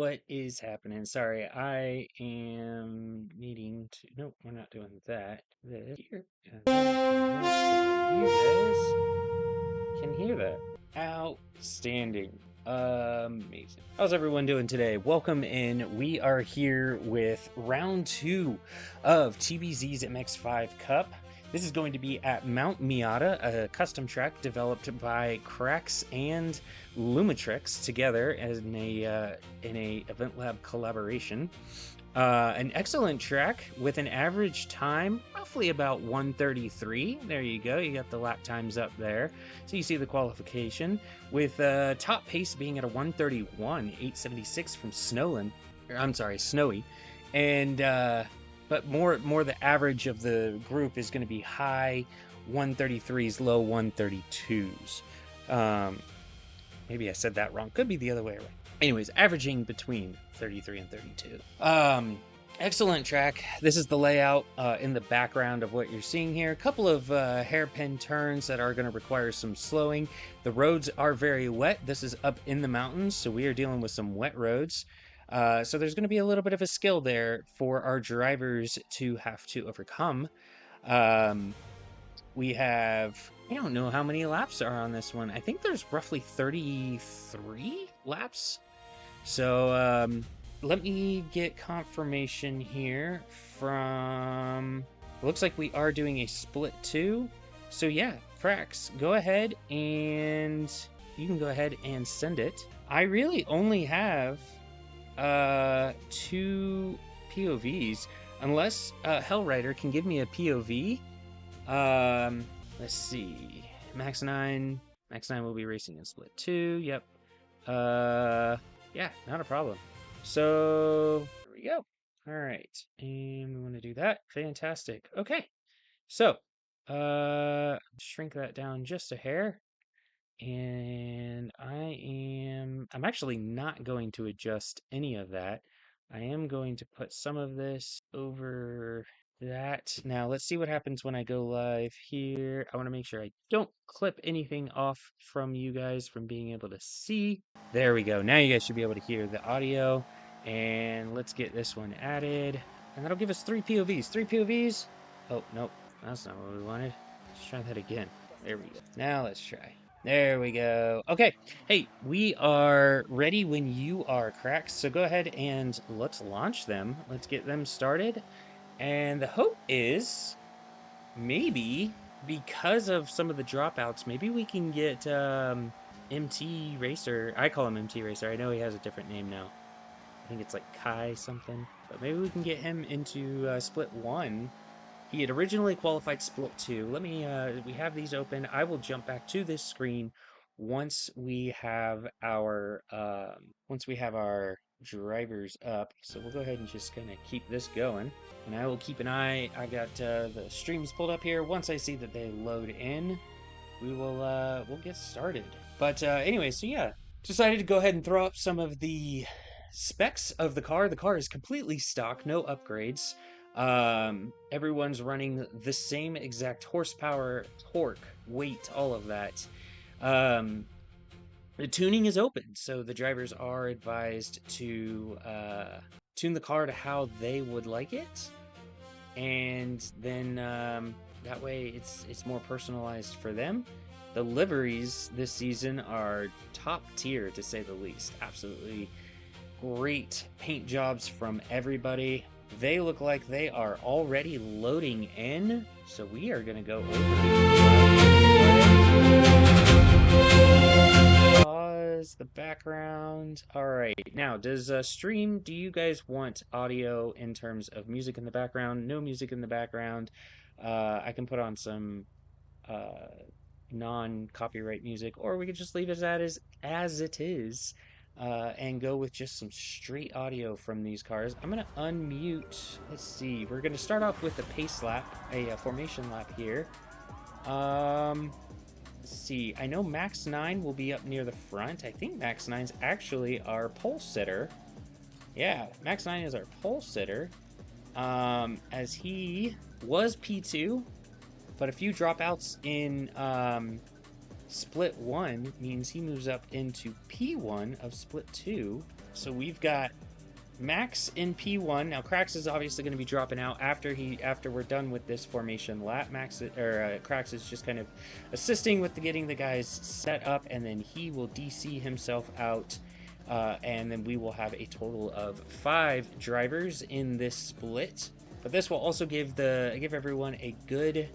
What is happening? Sorry, I am needing to. Nope, we're not doing that. This here. And then this, so that you guys can hear that. Outstanding. Amazing. How's everyone doing today? Welcome in. We are here with round 2 of TBZ's MX-5 Cup. This is going to be at Mount Miata, a custom track developed by Koarsse and Lumitrix together as in a Event Lab collaboration. An excellent track with an average time roughly about 1:33. There you go. You got the lap times up there. So you see the qualification with top pace being at a 1:31, 8:76 from Snowy. And but more the average of the group is going to be high 133s, low 132s. Maybe I said that wrong. Could be the other way around. Anyways, averaging between 33 and 32. Excellent track. This is the layout in the background of what you're seeing here. A couple of hairpin turns that are going to require some slowing. The roads are very wet. This is up in the mountains, so we are dealing with some wet roads. So there's going to be a little bit of a skill there for our drivers to have to overcome. We have, I don't know how many laps are on this one. I think there's roughly 33 laps. So let me get confirmation here from, looks like we are doing a split 2. So yeah, Frax, go ahead and you can go ahead and send it. I really only have 2 POVs, unless Hellrider can give me a POV. Let's see. Max 9 will be racing in split 2. Yep. Yeah, not a problem. So there we go. All right, and we want to do that. Fantastic. Okay, so shrink that down just a hair. And I'm actually not going to adjust any of that. I am going to put some of this over that. Now let's see what happens when I go live here. I want to make sure I don't clip anything off from you guys from being able to see. There we go. Now you guys should be able to hear the audio. And let's get this one added. And that'll give us 3 POVs. 3 POVs. Oh, nope. That's not what we wanted. Let's try that again. There we go. Now let's try. There we go. Okay. Hey, we are ready when you are, Cracks. So go ahead and let's launch them. Let's get them started. And the hope is maybe because of some of the dropouts, maybe we can get MT Racer. I call him MT Racer. I know he has a different name now. I think it's like Kai something. But maybe we can get him into split 1. He had originally qualified split 2. Let me, we have these open. I will jump back to this screen once we have our drivers up. So we'll go ahead and just kind of keep this going. And I will keep an eye. I got the streams pulled up here. Once I see that they load in, we will, we'll get started. But anyway, so yeah, decided to go ahead and throw up some of the specs of the car. The car is completely stock, no upgrades. Everyone's running the same exact horsepower, torque, weight, all of that. The tuning is open, so the drivers are advised to tune the car to how they would like it, and then that way it's more personalized for them. The liveries this season are top tier, to say the least. Absolutely great paint jobs from everybody. They look like they are already loading in, so we are going to go over. Pause the background. All right, now does stream, do you guys want audio in terms of music in the background? No music in the background. I can put on some non-copyright music, or we could just leave it as it is. And go with just some straight audio from these cars. I'm going to unmute. Let's see. We're going to start off with a pace lap, a formation lap here. Let's see. I know Max 9 will be up near the front. I think Max 9's actually our pole sitter. Yeah, Max 9 is our pole sitter. As he was P2, but a few dropouts in split 1 means he moves up into P1 of split 2. So we've got Max in P1. Now Koarsse is obviously going to be dropping out after we're done with this formation lap. Koarsse is just kind of assisting with getting the guys set up, and then he will DC himself out, and then we will have a total of 5 drivers in this split. But this will also give everyone a good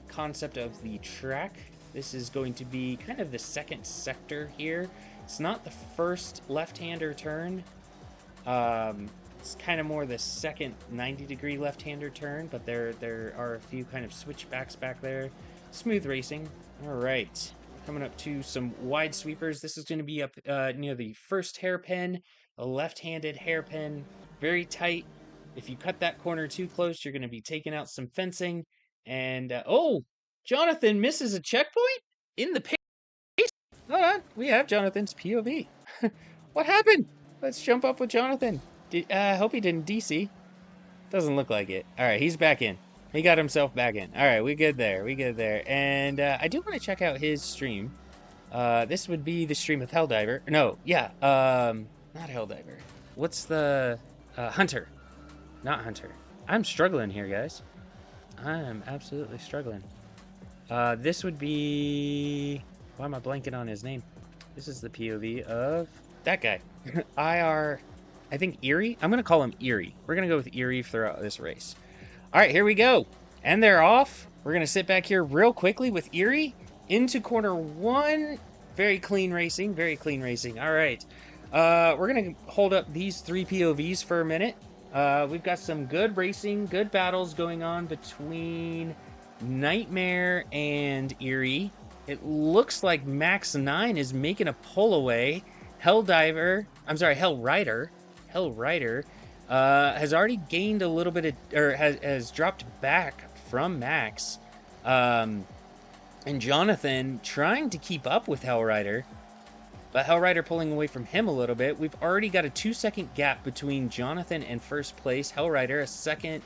concept of the track. This is going to be kind of the second sector here. It's not the first left-hander turn. It's kind of more the second 90-degree left-hander turn, but there are a few kind of switchbacks back there. Smooth racing. All right, coming up to some wide sweepers. This is going to be up near the first hairpin, a left-handed hairpin, very tight. If you cut that corner too close, you're going to be taking out some fencing. And oh, Jonathan misses a checkpoint in the pace. Hold on, we have Jonathan's POV. What happened? Let's jump up with Jonathan. I hope he didn't DC. Doesn't look like it. All right, he's back in. He got himself back in. All right, we good there. We good there. And I do want to check out his stream. This would be the stream of Helldiver. No, yeah. Not Helldiver. What's the Hunter? Not Hunter. I'm struggling here, guys. I'm absolutely struggling. This would be... Why am I blanking on his name? This is the POV of that guy. I think Erie? I'm going to call him Erie. We're going to go with Erie throughout this race. All right, here we go. And they're off. We're going to sit back here real quickly with Erie into corner 1. Very clean racing. Very clean racing. All right. We're going to hold up these 3 POVs for a minute. We've got some good racing, good battles going on between Nightmare and Erie. It looks like Max 9 is making a pull away. Hellrider has already gained a little bit of, or has dropped back from Max. And Jonathan trying to keep up with Hellrider, but Hellrider pulling away from him a little bit. We've already got a 2-second gap between Jonathan and first place. Hellrider a second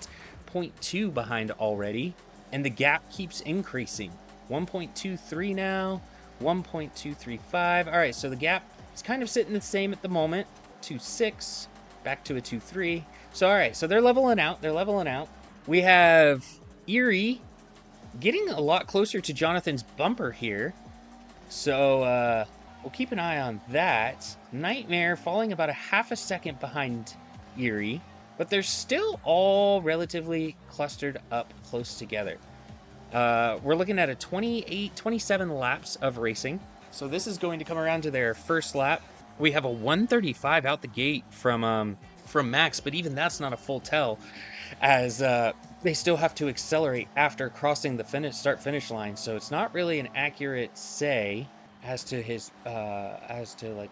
0.2 behind already, and the gap keeps increasing. 1.23 now, 1.235. All right, so the gap is kind of sitting the same at the moment. 2.6, back to a 2.3. So, all right, so they're leveling out. They're leveling out. We have Erie getting a lot closer to Jonathan's bumper here. So, we'll keep an eye on that. Nightmare falling about a half a second behind Erie, but they're still all relatively clustered up close together. We're looking at a 27 laps of racing. So this is going to come around to their first lap. We have a 135 out the gate from Max, but even that's not a full tell, as they still have to accelerate after crossing the start-finish line. So it's not really an accurate say as to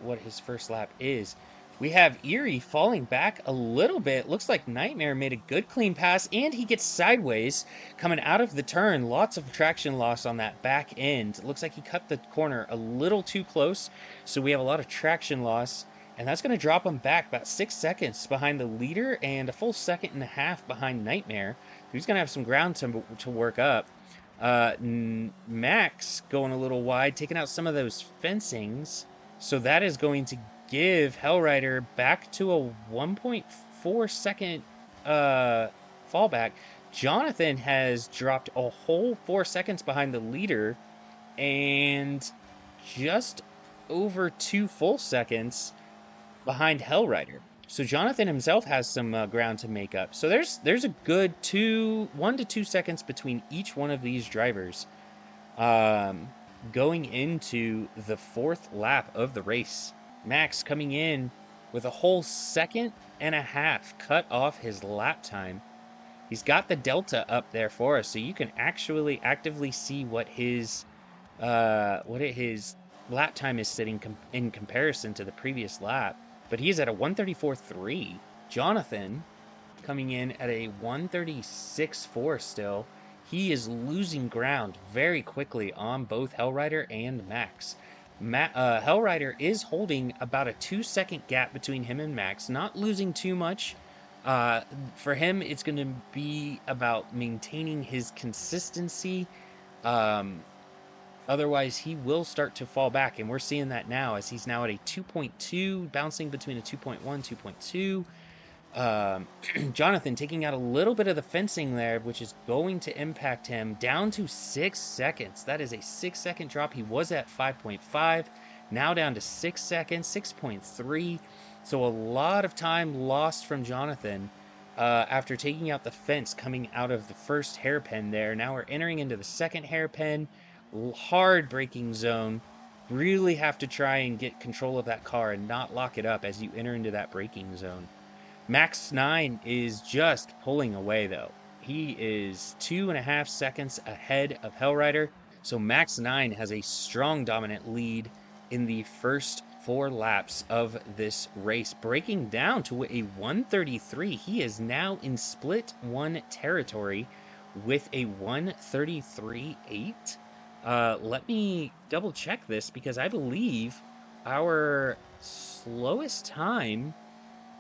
what his first lap is. We have Erie falling back a little bit. Looks like Nightmare made a good clean pass, and he gets sideways coming out of the turn. Lots of traction loss on that back end. It looks like he cut the corner a little too close, so we have a lot of traction loss, and that's going to drop him back about 6 seconds behind the leader and a full 1.5 seconds behind Nightmare. He's going to have some ground to work up. Max going a little wide, taking out some of those fencings, so that is going to give Hellrider back to a 1.4 second fallback. Jonathan has dropped a whole 4 seconds behind the leader and just over 2 full seconds behind Hellrider. So Jonathan himself has some ground to make up. So there's a good 1 to 2 seconds between each one of these drivers going into the 4th lap of the race. Max coming in with a whole 1.5 seconds cut off his lap time. He's got the delta up there for us, so you can actually actively see what his lap time is sitting in comparison to the previous lap. But he's at a 1:34.3. Jonathan coming in at a 1:36.4 still. He is losing ground very quickly on both Hellrider and Max. Hellrider is holding about a 2-second gap between him and Max, not losing too much. For him, it's going to be about maintaining his consistency Otherwise, he will start to fall back, and we're seeing that now as he's now at a 2.2, bouncing between a 2.1, 2.2. Jonathan taking out a little bit of the fencing there, which is going to impact him down to 6 seconds. That is a 6-second drop. He was at 5.5, now down to 6 seconds, 6.3. So a lot of time lost from Jonathan after taking out the fence coming out of the first hairpin there. Now we're entering into the second hairpin, hard braking zone. Really have to try and get control of that car and not lock it up as you enter into that braking zone. Max 9 is just pulling away, though. He is 2.5 seconds ahead of Hellrider. So Max 9 has a strong dominant lead in the first 4 laps of this race, breaking down to a 133. He is now in split 1 territory with a 133.8. Let me double check this because I believe our slowest time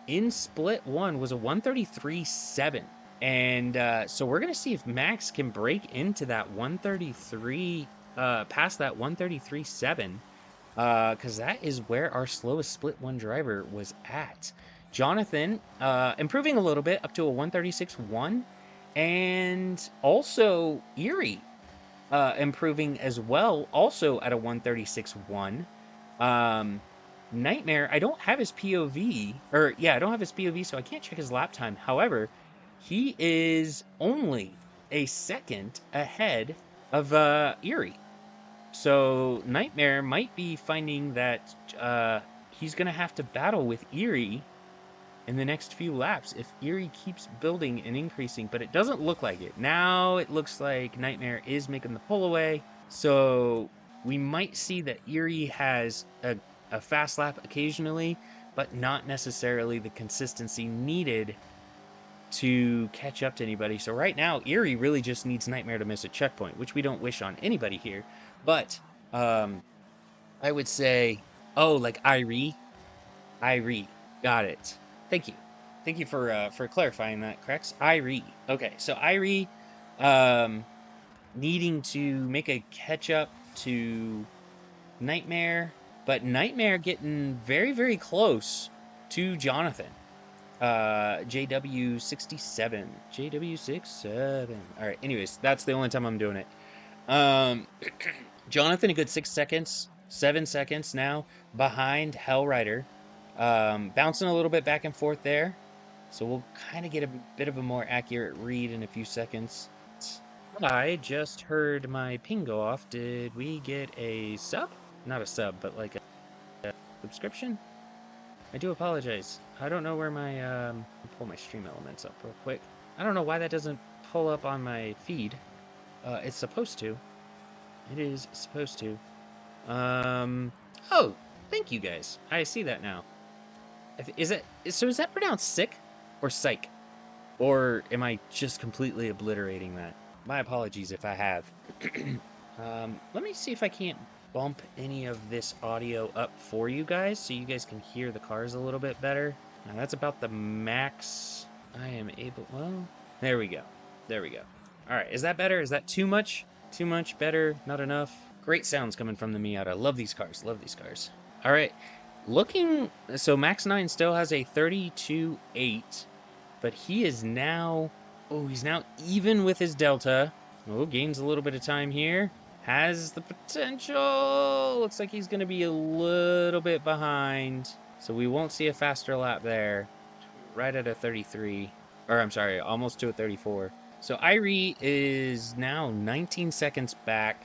in split 1 was a 133.7. And so we're going to see if Max can break into that 133, past that 133.7, because that is where our slowest split 1 driver was at. Jonathan improving a little bit up to a 136.1, and also Erie improving as well, also at a 136.1. Nightmare, I don't have his POV, I don't have his POV, so I can't check his lap time. However, he is only a second ahead of Erie. So Nightmare might be finding that he's going to have to battle with Erie in the next few laps if Erie keeps building and increasing, but it doesn't look like it. Now it looks like Nightmare is making the pull away, so we might see that Erie has a fast lap occasionally, but not necessarily the consistency needed to catch up to anybody. So right now, Erie really just needs Nightmare to miss a checkpoint, which we don't wish on anybody here. But I would say, oh, like Irie, got it. Thank you for clarifying that, Crex. Irie. Okay, so Irie needing to make a catch up to Nightmare, but Nightmare getting very, very close to Jonathan. JW67. JW67. All right, anyways, that's the only time I'm doing it. Jonathan, a good 6 seconds, 7 seconds now behind Hellrider. Bouncing a little bit back and forth there. So we'll kind of get a bit of a more accurate read in a few seconds. I just heard my ping go off. Did we get a sub? Not a sub, but like a subscription? I do apologize. I don't know where my, pull my stream elements up real quick. I don't know why that doesn't pull up on my feed. It's supposed to. It is supposed to. Oh, thank you guys. I see that now. Is that pronounced sick or psych? Or am I just completely obliterating that? My apologies if I have. Let me see if I can't bump any of this audio up for you guys so you guys can hear the cars a little bit better. Now that's about the max I am able. Well, there we go. There we go. All right, is that better? Is that too much? Too much? Better? Not enough? Great sounds coming from the Miata. Love these cars. Love these cars. All right, so Max 9 still has a 32.8, but he is now, he's now even with his Delta. Oh, gains a little bit of time here. Has the potential. Looks like he's going to be a little bit behind. So we won't see a faster lap there. Right at a 33. Or I'm sorry, almost to a 34. So Irie is now 19 seconds back.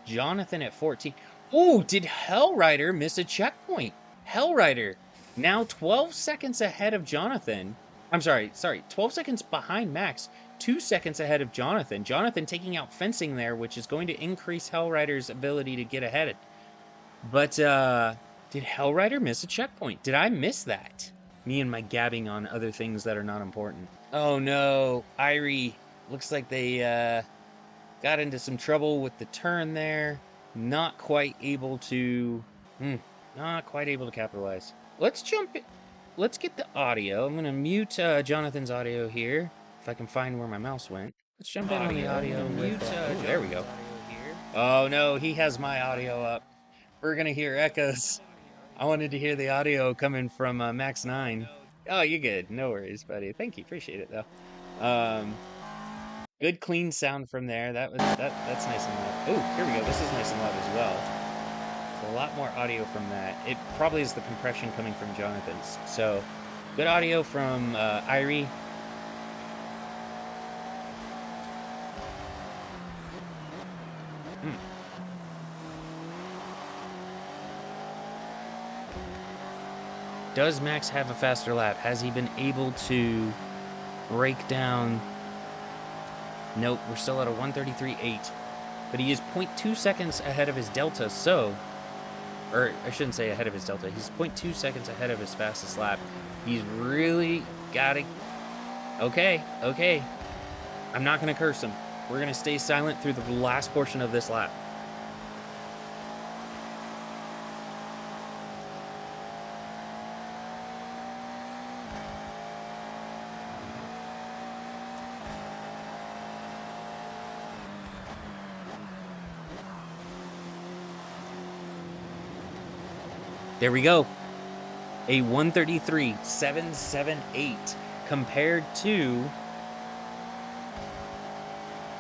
Jonathan at 14. Oh, did Hellrider miss a checkpoint? Hellrider now 12 seconds ahead of Jonathan. I'm sorry, 12 seconds behind Max. 2 seconds ahead of Jonathan. Jonathan taking out fencing there, which is going to increase Hellrider's ability to get ahead. But, did Hellrider miss a checkpoint? Did I miss that? Me and my gabbing on other things that are not important. Oh no, Irie. Looks like they, got into some trouble with the turn there. Not quite able to, capitalize. Let's get the audio. I'm going to mute Jonathan's audio here. If I can find where my mouse went. Let's jump in on the audio with... there we go. Oh no, he has my audio up. We're gonna hear echoes. I wanted to hear the audio coming from Max 9. Oh, you're good. No worries, buddy. Thank you. Appreciate it though. Good clean sound from there. That's nice and loud. Oh, here we go. This is nice and loud as well. So a lot more audio from that. It probably is the compression coming from Jonathan's. So good audio from Irie. Does Max have a faster lap? Has he been able to break down? Nope, we're still at a 1:33.8. But he is 0.2 seconds ahead of his delta, so... Or, I shouldn't say ahead of his delta. He's 0.2 seconds ahead of his fastest lap. He's really got to... Okay, okay. I'm not going to curse him. We're going to stay silent through the last portion of this lap. There we go. A 1:33.778 compared to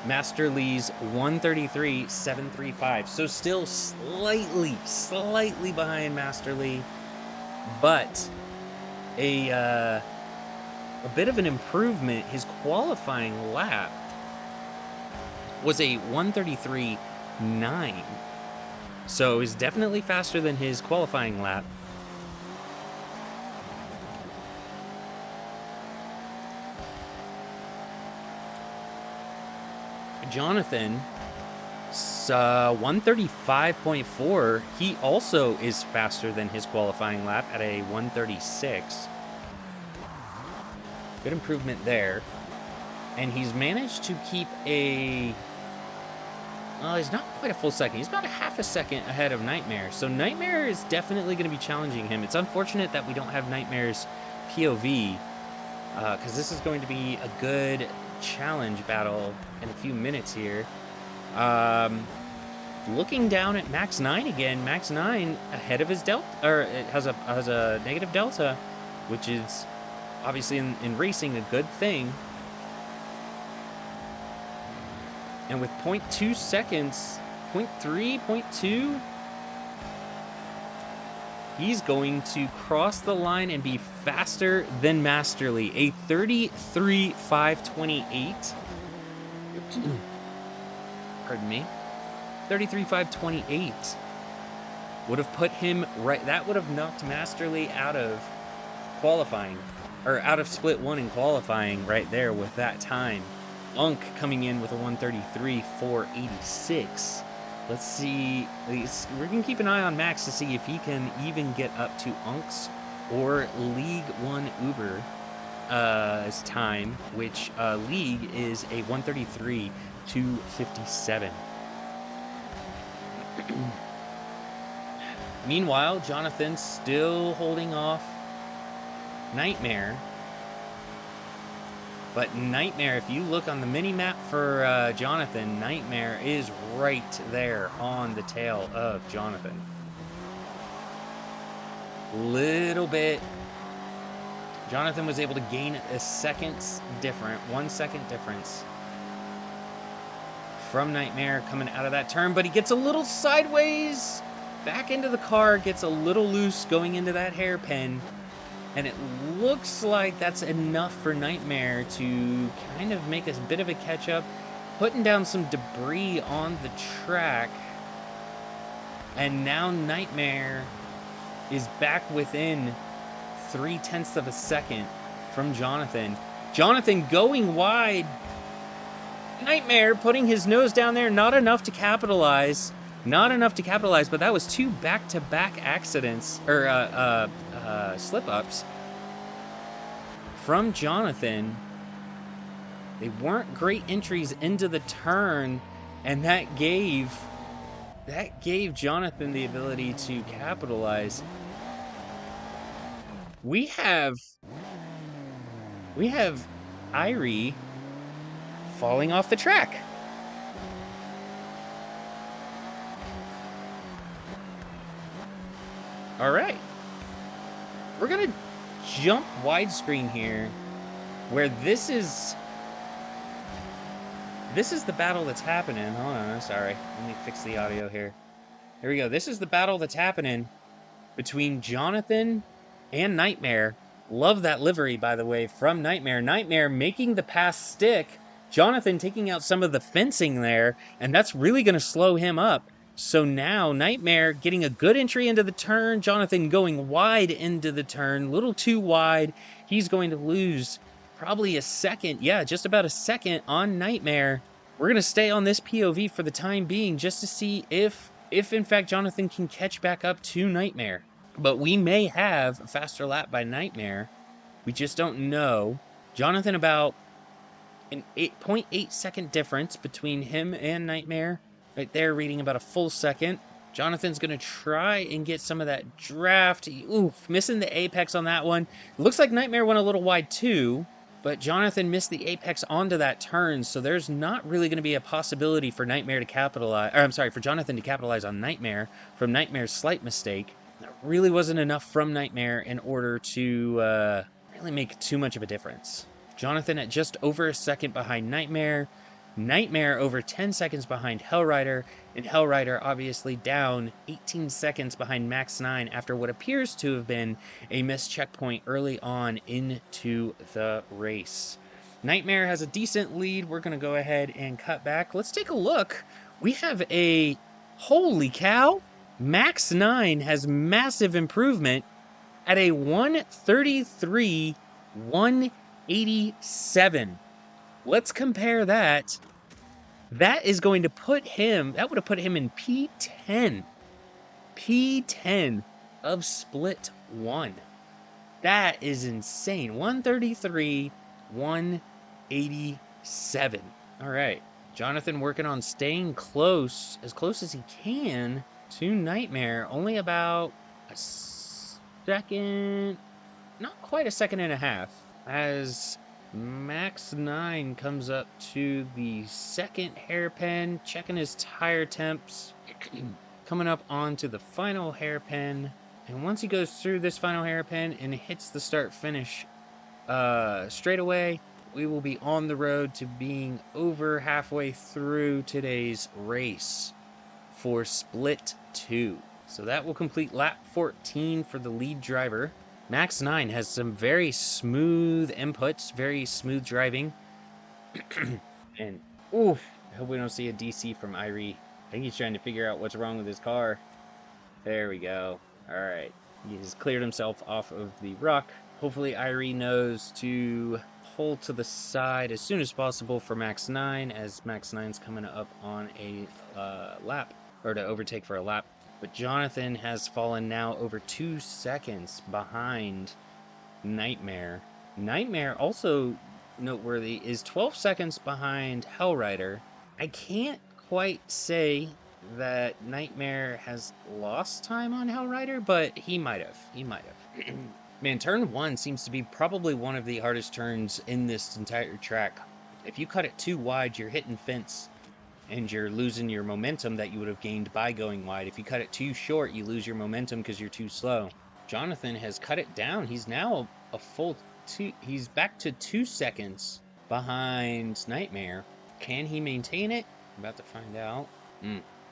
Master Lee's 1:33.735. So still slightly behind Master Lee, but a bit of an improvement. His qualifying lap was a 1:33.9. So he's definitely faster than his qualifying lap. Jonathan, 1:35.4. He also is faster than his qualifying lap at a 1:36. Good improvement there. And he's managed to keep a... he's not quite a full second. He's about a half a second ahead of Nightmare. So Nightmare is definitely going to be challenging him. It's unfortunate that we don't have Nightmare's POV, because this is going to be a good challenge battle in a few minutes here. Looking down at Max 9 again. Max 9 ahead of his delta, or it has a negative delta, which is obviously in racing a good thing. And with 0.2 seconds, 0.3, 0.2, he's going to cross the line and be faster than Masterly. A 33.528. Pardon me. 33.528 would have put him right. That would have knocked Masterly out of qualifying, or out of split one in qualifying right there with that time. Unk coming in with a 1:33.486. Let's see. We're going to keep an eye on Max to see if he can even get up to Unk's or League 1 Uber's time, which League is a 1:33.257. Meanwhile, Jonathan still holding off Nightmare. But Nightmare, if you look on the mini-map for Jonathan, Nightmare is right there on the tail of Jonathan. Little bit. Jonathan was able to gain a 1 second difference from Nightmare coming out of that turn, but he gets a little sideways back into the car, gets a little loose going into that hairpin. And it looks like that's enough for Nightmare to kind of make a bit of a catch-up, putting down some debris on the track. And now Nightmare is back within 0.3 of a second from Jonathan. Jonathan going wide. Nightmare putting his nose down there, not enough to capitalize. Not enough to capitalize, but that was 2 back-to-back accidents, or slip-ups from Jonathan. They weren't great entries into the turn, and that gave Jonathan the ability to capitalize. We have Irie falling off the track. All right. We're going to jump widescreen here, where this is the battle that's happening. Hold on, I'm sorry. Let me fix the audio here. Here we go. This is the battle that's happening between Jonathan and Nightmare. Love that livery, by the way, from Nightmare. Nightmare making the pass stick. Jonathan taking out some of the fencing there, and that's really going to slow him up. So now Nightmare getting a good entry into the turn. Jonathan going wide into the turn, a little too wide. He's going to lose probably a second. Yeah, just about a second on Nightmare. We're going to stay on this POV for the time being just to see if in fact Jonathan can catch back up to Nightmare. But we may have a faster lap by Nightmare. We just don't know. Jonathan about an 8.8 second difference between him and Nightmare. Right there, reading about a full second. Jonathan's going to try and get some of that draft. Oof, missing the apex on that one. Looks like Nightmare went a little wide too, but Jonathan missed the apex onto that turn, so there's not really going to be a possibility for Nightmare to capitalize, or I'm sorry, for Jonathan to capitalize on Nightmare from Nightmare's slight mistake. That really wasn't enough from Nightmare in order to really make too much of a difference. Jonathan at just over a second behind Nightmare. Nightmare over 10 seconds behind Hellrider, and Hellrider obviously down 18 seconds behind Max9 after what appears to have been a missed checkpoint early on into the race. Nightmare has a decent lead. We're going to go ahead and cut back. Let's take a look. We have a... Holy cow! Max9 has massive improvement at a 133, 187. Let's compare that. That is going to put him, that would have put him in P10. P10 of Split 1. That is insane. 133, 187. All right. Jonathan working on staying close as he can to Nightmare. Only about a second, not quite a second and a half, as Max9 comes up to the second hairpin, checking his tire temps, coming up onto the final hairpin. And once he goes through this final hairpin and hits the start-finish straightaway, we will be on the road to being over halfway through today's race for Split 2. So that will complete lap 14 for the lead driver. Max9 has some very smooth inputs, very smooth driving. And, oof, I hope we don't see a DC from Irie. I think he's trying to figure out what's wrong with his car. There we go. All right. He has cleared himself off of the rock. Hopefully Irie knows to pull to the side as soon as possible for Max9, as Max9's coming up on a lap, or to overtake for a lap. But Jonathan has fallen now over 2 seconds behind Nightmare. Nightmare, also noteworthy, is 12 seconds behind Hellrider. I can't quite say that Nightmare has lost time on Hellrider, but he might have. He might have. Man, turn 1 seems to be probably one of the hardest turns in this entire track. If you cut it too wide, you're hitting fence, and you're losing your momentum that you would have gained by going wide. If you cut it too short, you lose your momentum because you're too slow. Jonathan has cut it down. He's now a full he's back to 2 seconds behind Nightmare. Can he maintain it? I'm about to find out.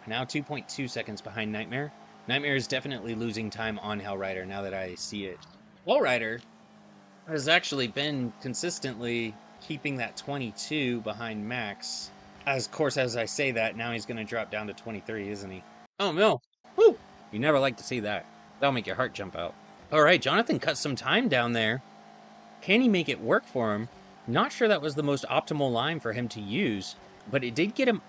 Now 2.2 seconds behind Nightmare. Nightmare is definitely losing time on Hellrider now that I see it. Hellrider has actually been consistently keeping that 22 behind Max. Of course, as I say that, now he's going to drop down to 23, isn't he? Oh, no. Woo! You never like to see that. That'll make your heart jump out. All right, Jonathan cut some time down there. Can he make it work for him? Not sure that was the most optimal line for him to use, but it did get him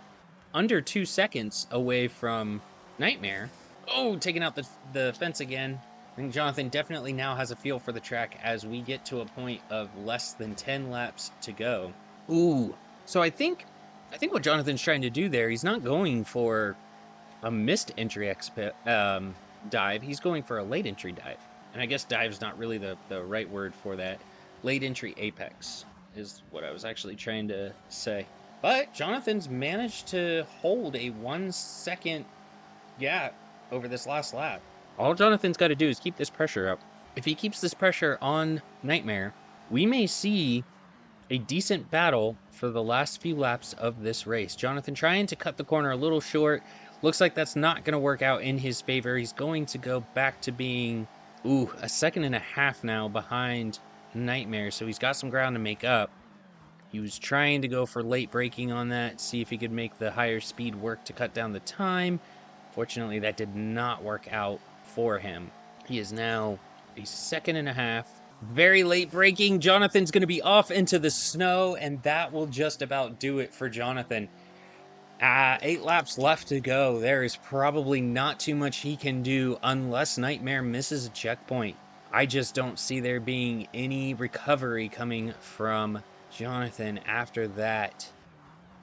under 2 seconds away from Nightmare. Oh, taking out the fence again. I think Jonathan definitely now has a feel for the track as we get to a point of less than 10 laps to go. Ooh. So I think what Jonathan's trying to do there, he's not going for a missed entry dive. He's going for a late entry dive. And I guess dive's not really the right word for that. Late entry apex is what I was actually trying to say. But Jonathan's managed to hold a 1 second gap over this last lap. All Jonathan's got to do is keep this pressure up. If he keeps this pressure on Nightmare, we may see a decent battle for the last few laps of this race. Jonathan trying to cut the corner a little short. Looks like that's not going to work out in his favor. He's going to go back to being, a second and a half now behind Nightmare. So he's got some ground to make up. He was trying to go for late braking on that, see if he could make the higher speed work to cut down the time. Fortunately, that did not work out for him. He is now a second and a half. Very late braking. Jonathan's going to be off into the snow, and that will just about do it for Jonathan. 8 laps left to go. There is probably not too much he can do unless Nightmare misses a checkpoint. I just don't see there being any recovery coming from Jonathan after that.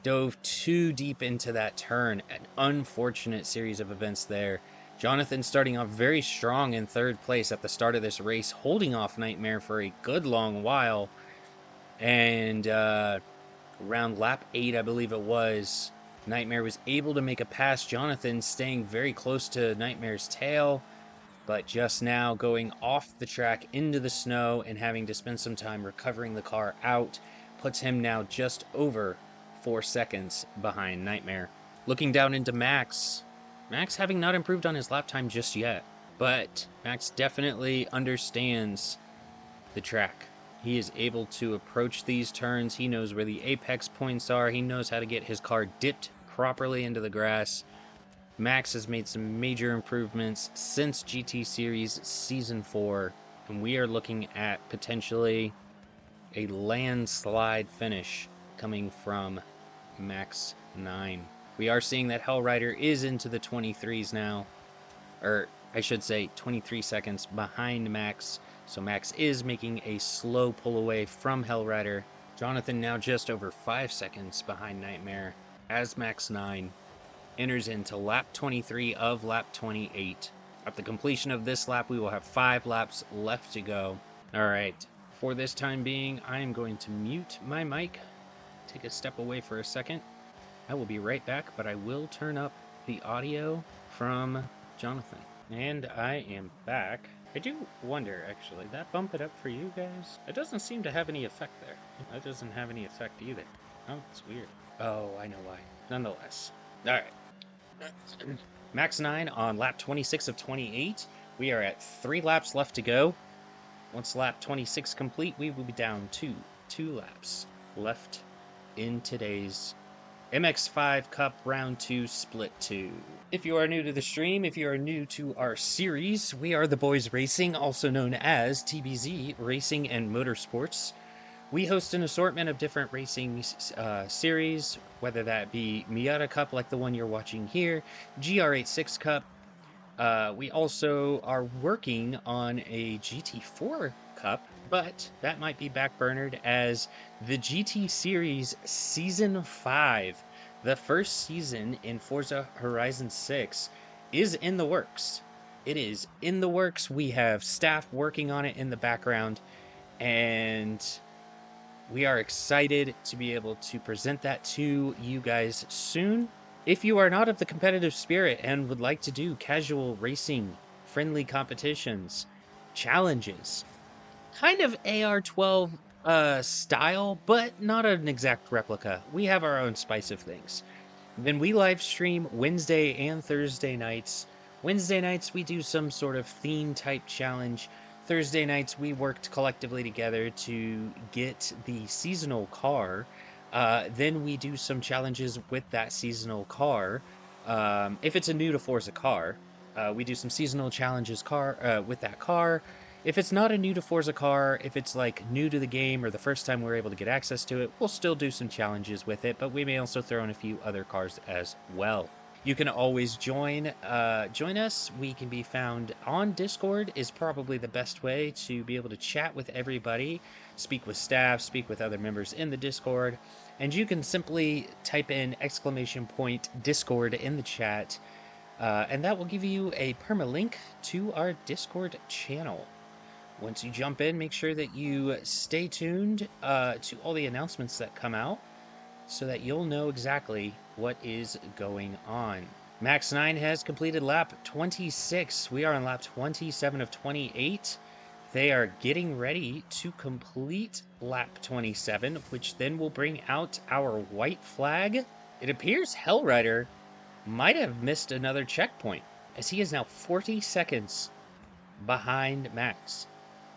Dove too deep into that turn. An unfortunate series of events there. Jonathan starting off very strong in 3rd place at the start of this race, holding off Nightmare for a good long while. And around lap 8, I believe it was, Nightmare was able to make a pass. Jonathan staying very close to Nightmare's tail, but just now going off the track into the snow and having to spend some time recovering the car out puts him now just over 4 seconds behind Nightmare. Looking down into Max. Max having not improved on his lap time just yet, but Max definitely understands the track. He is able to approach these turns. He knows where the apex points are. He knows how to get his car dipped properly into the grass. Max has made some major improvements since GT Series Season 4, and we are looking at potentially a landslide finish coming from Max 9. We are seeing that Hellrider is into the 23s now, or I should say 23 seconds behind Max, so Max is making a slow pull away from Hellrider. Jonathan now just over 5 seconds behind Nightmare as Max 9 enters into lap 23 of lap 28. At the completion of this lap, we will have 5 laps left to go. All right, for this time being, I am going to mute my mic, take a step away for a second. I will be right back, but I will turn up the audio from Jonathan. And I am back. I do wonder, actually, that bump it up for you guys? It doesn't seem to have any effect there. That doesn't have any effect either. Oh, it's weird. Oh, I know why. Nonetheless. All right. Max 9 on lap 26 of 28. We are at 3 laps left to go. Once lap 26 complete, we will be down to 2 laps left in today's MX-5 Cup Round 2 Split 2. If you are new to the stream, if you are new to our series, we are the Boyz Racing, also known as TBZ Racing and Motorsports. We host an assortment of different racing series, whether that be Miata Cup like the one you're watching here, GR86 Cup. We also are working on a GT4 Cup, but that might be backburnered as the GT Series Season 5, the first season in Forza Horizon 6, is in the works. It is in the works. We have staff working on it in the background, and we are excited to be able to present that to you guys soon. If you are not of the competitive spirit and would like to do casual racing, friendly competitions, challenges, kind of AR12 style, but not an exact replica, we have our own spice of things, then we live stream Wednesday and Thursday nights. Wednesday nights we do some sort of theme type challenge. Thursday nights we worked collectively together to get the seasonal car. Then we do some challenges with that seasonal car. If it's a new to Forza car, we do some seasonal challenges with that car. If it's not a new to Forza car, if it's like new to the game or the first time we're able to get access to it, we'll still do some challenges with it, but we may also throw in a few other cars as well. You can always join us. We can be found on Discord is probably the best way to be able to chat with everybody, speak with staff, speak with other members in the Discord, and you can simply type in !Discord in the chat, and that will give you a permalink to our Discord channel. Once you jump in, make sure that you stay tuned to all the announcements that come out so that you'll know exactly what is going on. Max9 has completed lap 26. We are on lap 27 of 28. They are getting ready to complete lap 27, which then will bring out our white flag. It appears Hellrider might have missed another checkpoint, as he is now 40 seconds behind Max.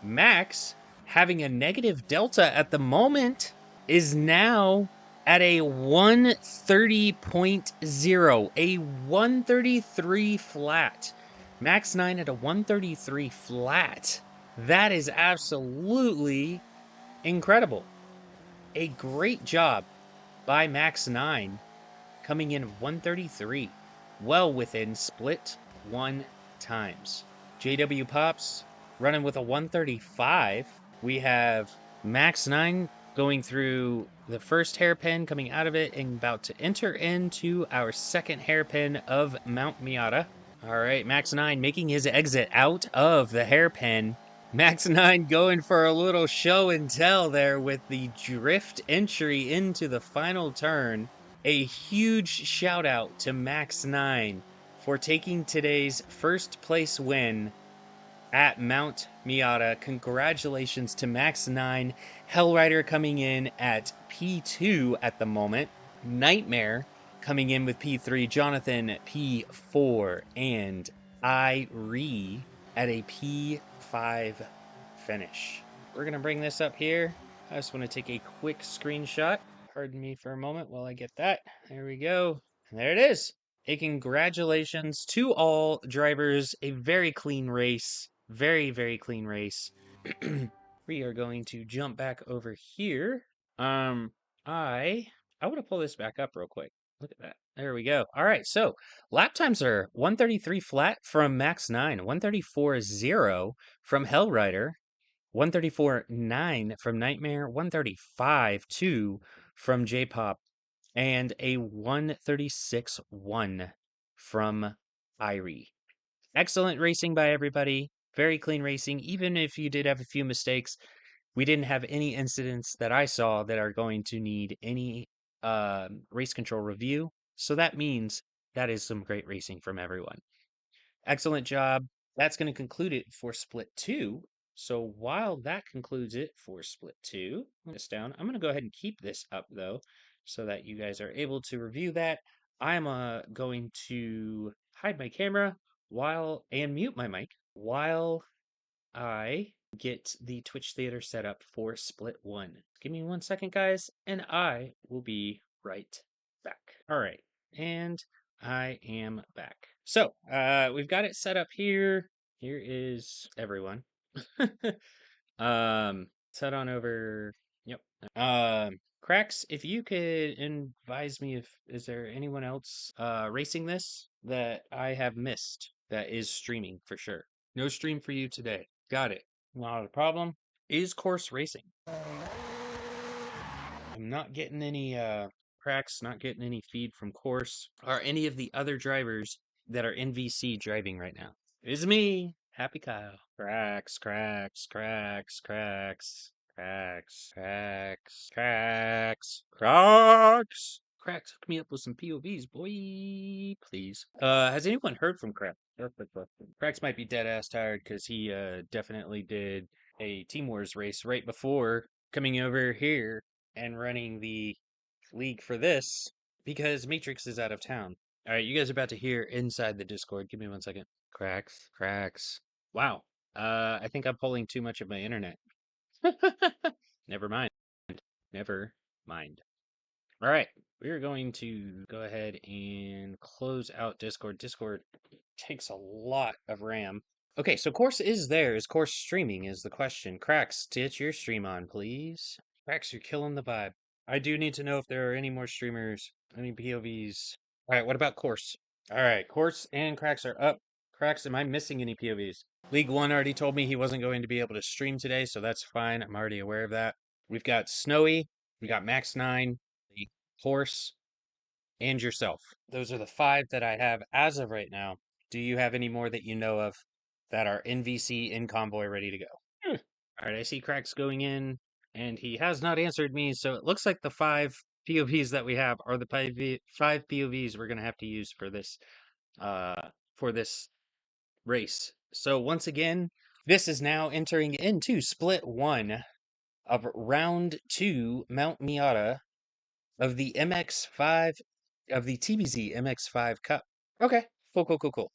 Max, having a negative delta at the moment, is now at a 130.0, a 133 flat. Max 9 at a 133 flat. That is absolutely incredible. A great job by Max 9 coming in 133, well within split 1 times. JW Pops running with a 135. We have Max 9 going through the first hairpin, coming out of it, and about to enter into our second hairpin of Mount Miata. All right, Max 9 making his exit out of the hairpin. Max 9 going for a little show and tell there with the drift entry into the final turn. A huge shout out to Max 9 for taking today's first place win at Mount Miata. Congratulations to Max 9. Hellrider coming in at P2 at the moment. Nightmare coming in with P3. Jonathan P4. And Irie at a P5 finish. We're going to bring this up here. I just want to take a quick screenshot. Pardon me for a moment while I get that. There we go. There it is. A congratulations to all drivers. A very clean race. Very, very clean race. We are going to jump back over here. Um, I want to pull this back up real quick. Look at that. There we go. All right, so lap times are 133 flat from Max 9, 134.0 from Hellrider, 134.9 from Nightmare, 135.2 from J-Pop, and a 136.1 from Irie. Excellent racing by everybody. Very clean racing. Even if you did have a few mistakes, we didn't have any incidents that I saw that are going to need any race control review. So that means that is some great racing from everyone. Excellent job. That's going to conclude it for split 2. So while that concludes it for split 2, this down. I'm going to go ahead and keep this up though, so that you guys are able to review that. I'm going to hide my camera and mute my mic while I get the Twitch Theater set up for split 1. Give me 1 second, guys, and I will be right back. All right, and I am back. So, we've got it set up here. Here is everyone. Set on over. Yep. Cracks, if you could advise me if is there anyone else racing this that I have missed that is streaming for sure. No stream for you today. Got it. Not a problem. Is Koarsse racing? I'm not getting any cracks, not getting any feed from Koarsse. Are any of the other drivers that are in VC driving right now? It's me, Happy Kyle. Cracks, cracks, cracks, cracks, cracks, cracks, cracks, cracks. Cracks, hook me up with some POVs, boy, please. Has anyone heard from Cracks? That's the question. Cracks might be dead ass tired because he definitely did a Team Wars race right before coming over here and running the league for this because Matrix is out of town. All right, you guys are about to hear inside the Discord. Give me 1 second. Cracks, cracks. Wow. I think I'm pulling too much of my internet. Never mind. Never mind. All right, we're going to go ahead and close out Discord. Discord takes a lot of RAM. Okay, so Koarsse is there. Is Koarsse streaming is the question. Cracks, stitch your stream on, please. Cracks, you're killing the vibe. I do need to know if there are any more streamers, any POVs. All right, what about Koarsse? All right, Koarsse and Cracks are up. Cracks, am I missing any POVs? League One already told me he wasn't going to be able to stream today, so that's fine. I'm already aware of that. We've got Snowy, we got Max 9, Koarsse, and yourself. Those are the 5 that I have as of right now. Do you have any more that you know of that are in VC, in convoy, ready to go? All right, I see Cracks going in, and he has not answered me, so it looks like the 5 POVs that we have are the 5 POVs we're going to have to use for this for this race. So once again, this is now entering into split 1 of round 2 Mount Miata of the MX-5 of the TBZ MX-5 Cup. Okay, cool.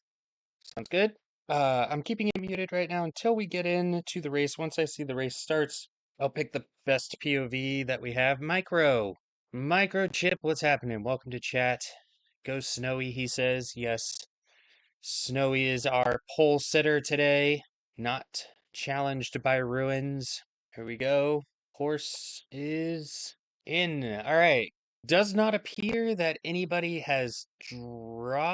Sounds good. I'm keeping it muted right now until we get into the race. Once I see the race starts, I'll pick the best POV that we have. Microchip, what's happening? Welcome to chat. Go Snowy, he says. Yes, Snowy is our pole sitter today, not challenged by ruins. Here we go. Koarsse is in. All right. Does not appear that anybody has dropped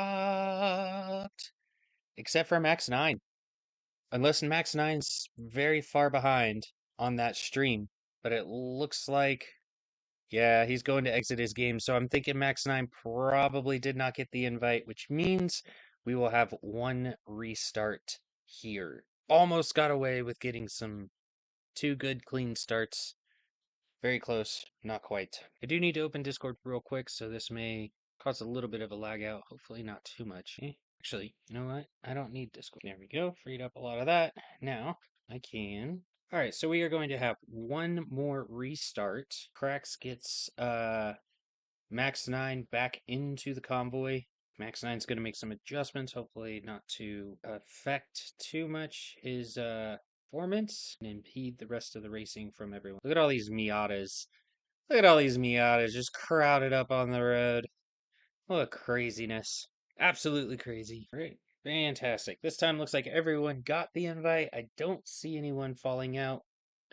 except for Max 9. Unless Max 9's very far behind on that stream. But it looks like, yeah, he's going to exit his game. So I'm thinking Max 9 probably did not get the invite, which means we will have one restart here. Almost got away with getting some 2 good clean starts. Very close, not quite. I do need to open Discord real quick, so this may cause a little bit of a lag out. Hopefully not too much. Actually, you know what? I don't need Discord. There we go. Freed up a lot of that. Now, I can. All right, so we are going to have one more restart. Koarsse gets Max 9 back into the convoy. Max 9's going to make some adjustments, hopefully not to affect too much his performance and impede the rest of the racing from everyone. Look at all these Miatas. Look at all these Miatas just crowded up on the road. What a craziness. Absolutely crazy. Great. Fantastic. This time looks like everyone got the invite. I don't see anyone falling out.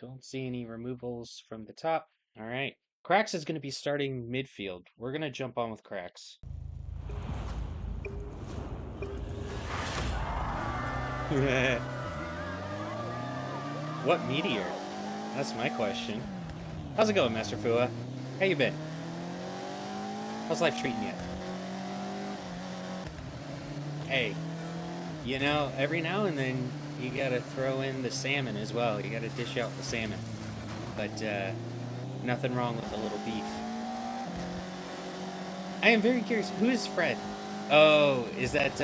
Don't see any removals from the top. All right. Koarsse is going to be starting midfield. We're going to jump on with Koarsse. What meteor? That's my question. How's it going, Master Fua? How you been? How's life treating you? Hey, you know, every now and then you gotta throw in the salmon as well. You gotta dish out the salmon. But, nothing wrong with a little beef. I am very curious. Who is Fred? Oh, is that,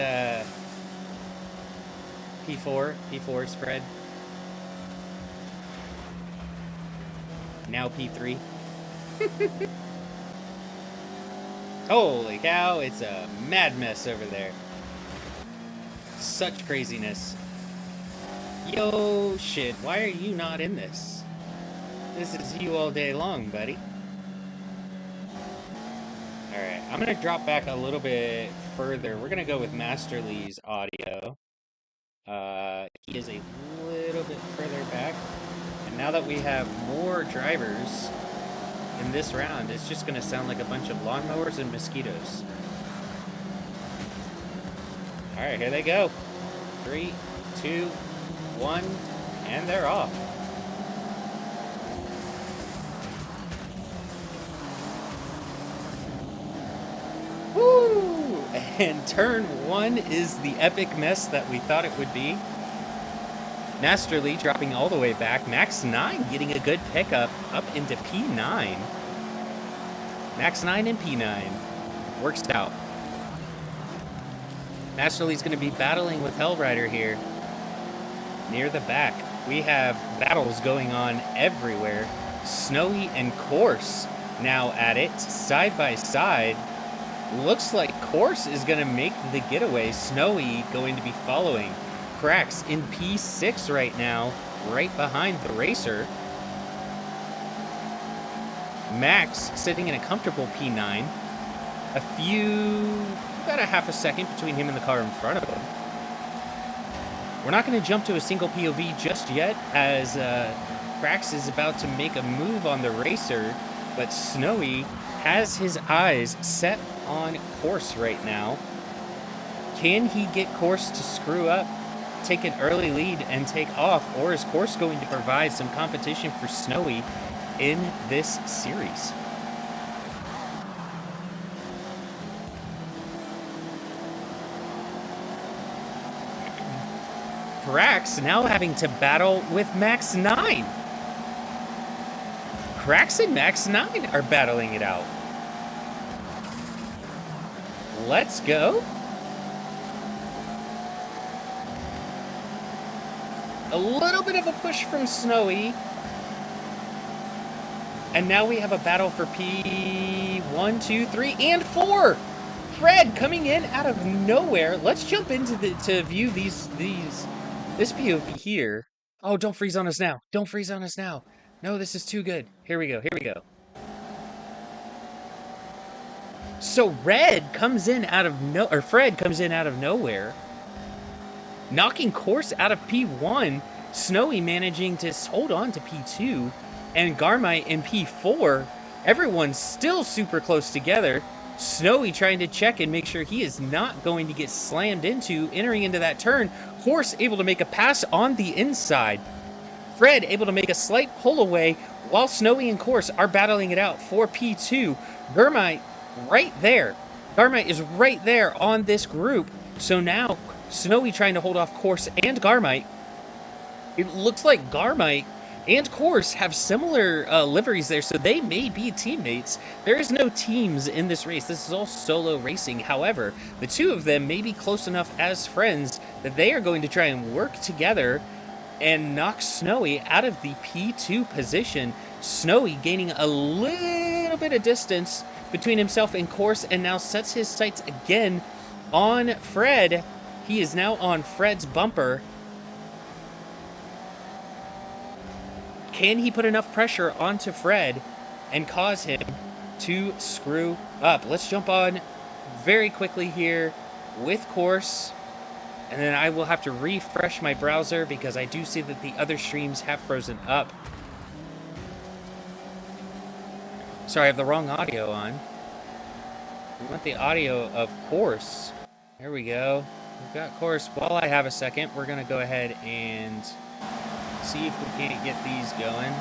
P4? P4 is Fred. Now P3. Holy cow, it's a mad mess over there. Such craziness. Yo, shit, why are you not in this? This is you all day long, buddy. Alright, I'm gonna drop back a little bit further. We're gonna go with Master Lee's audio. He is a little bit further back. And now that we have more drivers in this round, it's just gonna sound like a bunch of lawnmowers and mosquitoes. Alright, here they go. 3, 2, 1, and they're off. Woo! And turn 1 is the epic mess that we thought it would be. Master Lee dropping all the way back. Max 9 getting a good pickup up into P9. Max 9 and P9. Works out. Master Lee's going to be battling with Hellrider here. Near the back. We have battles going on everywhere. Snowy and Koarsse now at it. Side by side. Looks like Koarsse is going to make the getaway. Snowy going to be following. Koarsse in P6 right now, right behind the racer. Max sitting in a comfortable P9. About a half a second between him and the car in front of him. We're not going to jump to a single POV just yet, as Koarsse is about to make a move on the racer, but Snowy has his eyes set on Koarsse right now. Can he get Koarsse to screw up, take an early lead, and take off, or is Koarsse going to provide some competition for Snowy in this series? Koarsse now having to battle with Max 9. Koarsse and Max 9 are battling it out. Let's go. A little bit of a push from Snowy. And now we have a battle for P1, 2, 3, and 4. Fred coming in out of nowhere. Let's jump into to view this POV here. Oh, don't freeze on us now. Don't freeze on us now. No, this is too good. Here we go. Here we go. So Fred comes in out of nowhere, knocking Koarsse out of P1. Snowy managing to hold on to P2, and Garmite in P4. Everyone's still super close together. Snowy trying to check and make sure he is not going to get slammed into, entering into that turn. Koarsse able to make a pass on the inside. Fred able to make a slight pull away while Snowy and Koarsse are battling it out for P2. Garmite right there. Garmite is right there on this group. So now Snowy trying to hold off Koarsse and Garmite. It looks like Garmite and Koarsse have similar liveries there, so they may be teammates. There is no teams in this race. This is all solo racing. However, the two of them may be close enough as friends that they are going to try and work together and knock Snowy out of the P2 position. Snowy gaining a little bit of distance between himself and Koarsse, and now sets his sights again on Fred. He is now on Fred's bumper. Can he put enough pressure onto Fred and cause him to screw up? Let's jump on very quickly here with Koarsse, and then I will have to refresh my browser because I do see that the other streams have frozen up. Sorry, I have the wrong audio on. We want the audio of Koarsse. There we go. We've got Koarsse. While I have a second, we're going to go ahead and see if we can't get these going.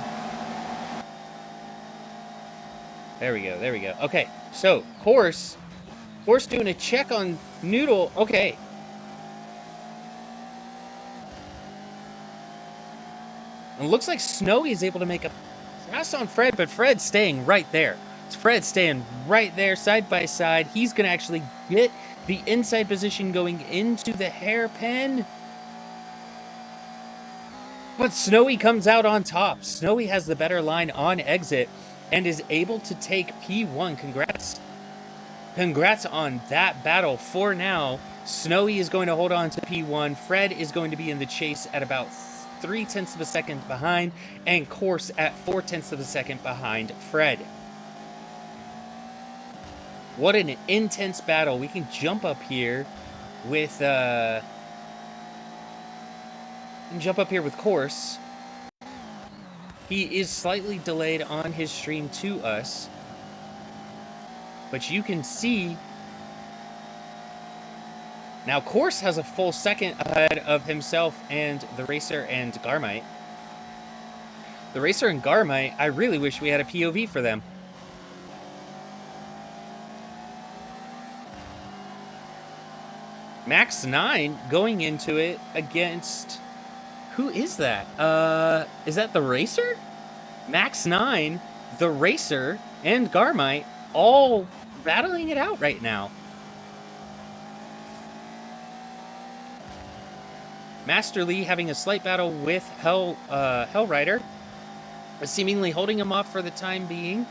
There we go, there we go. Okay, so Koarsse doing a check on Noodle. Okay. And it looks like Snowy is able to make a pass on Fred, but Fred's staying right there. Fred's staying right there, side by side. He's going to actually get the inside position going into the hairpin. But Snowy comes out on top. Snowy has the better line on exit and is able to take P1. Congrats. Congrats on that battle. For now, Snowy is going to hold on to P1. Fred is going to be in the chase at about 0.3 of a second behind, and Koarsse at 0.4 of a second behind Fred. What an intense battle. We can jump up here with Koarsse. He is slightly delayed on his stream to us, but you can see now Koarsse has a full second ahead of himself and the Racer and Garmite. The Racer and Garmite, I really wish we had a POV for them. Max 9 going into it against... Who is that? Is that the Racer? Max 9, the Racer, and Garmite all battling it out right now. Master Lee having a slight battle with Hellrider, seemingly holding him off for the time being.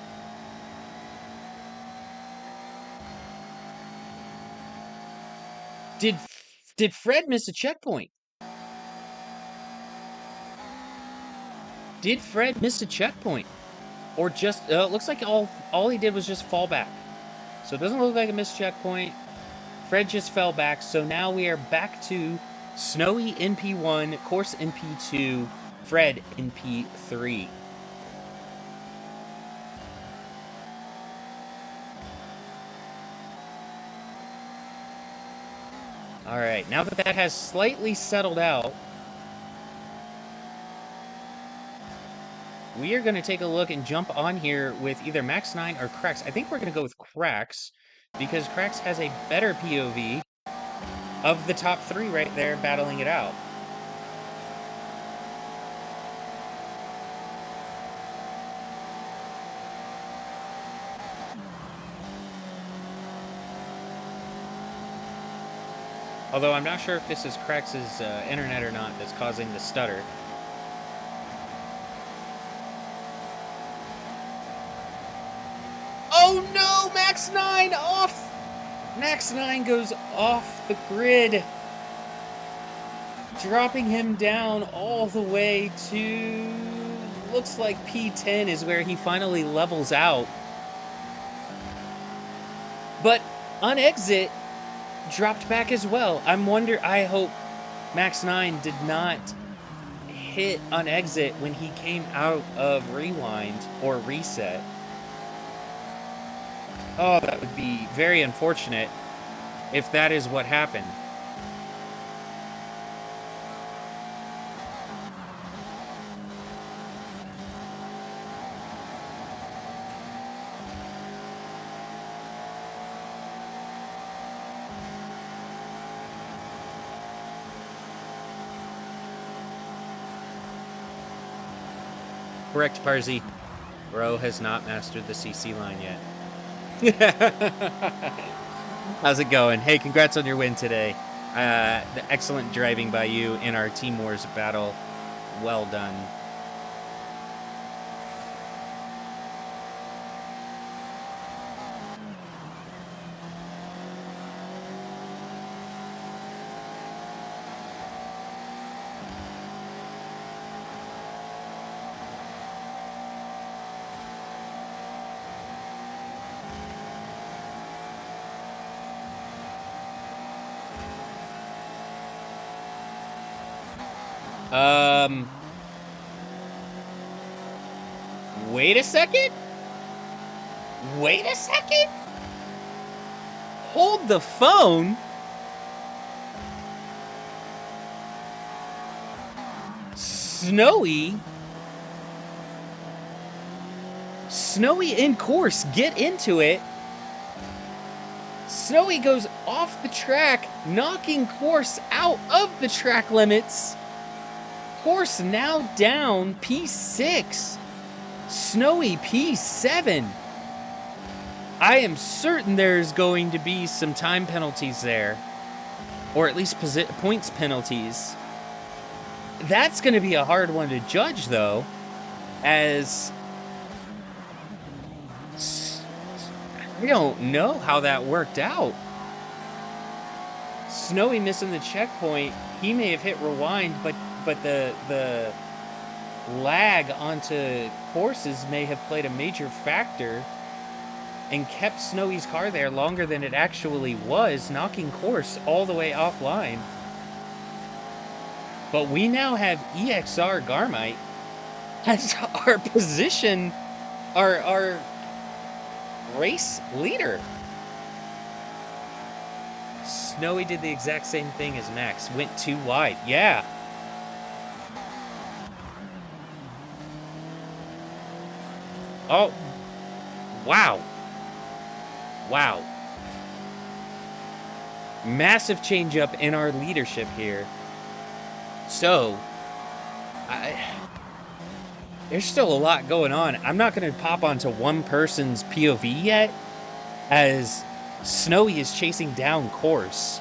Did Fred miss a checkpoint? Did Fred miss a checkpoint? Or just, it looks like all he did was just fall back. So it doesn't look like a missed checkpoint. Fred just fell back. So now we are back to Snowy in P1, Koarsse in P2, Fred in P3. Alright, now that that has slightly settled out, we are going to take a look and jump on here with either Max 9 or Koarsse. I think we're going to go with Koarsse, because Koarsse has a better POV of the top three right there battling it out. Although I'm not sure if this is Koarsse' internet or not that's causing the stutter. Oh no! Max 9 off! Max 9 goes off the grid, dropping him down all the way to... looks like P10 is where he finally levels out. But on exit, dropped back as well. I hope Max 9 did not hit on exit when he came out of rewind or reset. Oh, that would be very unfortunate if that is what happened. Correct, Parzi. Bro has not mastered the CC line yet. How's it going? Hey, congrats on your win today. The excellent driving by you in our Team Wars battle. Well done. Wait a second? Wait a second? Hold the phone? Snowy in Koarsse, get into it. Snowy goes off the track, knocking Koarsse out of the track limits. Koarsse now down P6. Snowy P7. I am certain there's going to be some time penalties there. Or at least points penalties. That's going to be a hard one to judge, though. As... I don't know how that worked out. Snowy missing the checkpoint. He may have hit rewind, but the lag onto Koarsse's may have played a major factor and kept Snowy's car there longer than it actually was, knocking Koarsse all the way offline. But we now have EXR Garmite as our position, our race leader. Snowy did the exact same thing as Max, went too wide. Yeah. Oh, wow. Wow. Massive change up in our leadership here. So, there's still a lot going on. I'm not going to pop onto one person's POV yet, as Snowy is chasing down Koarsse.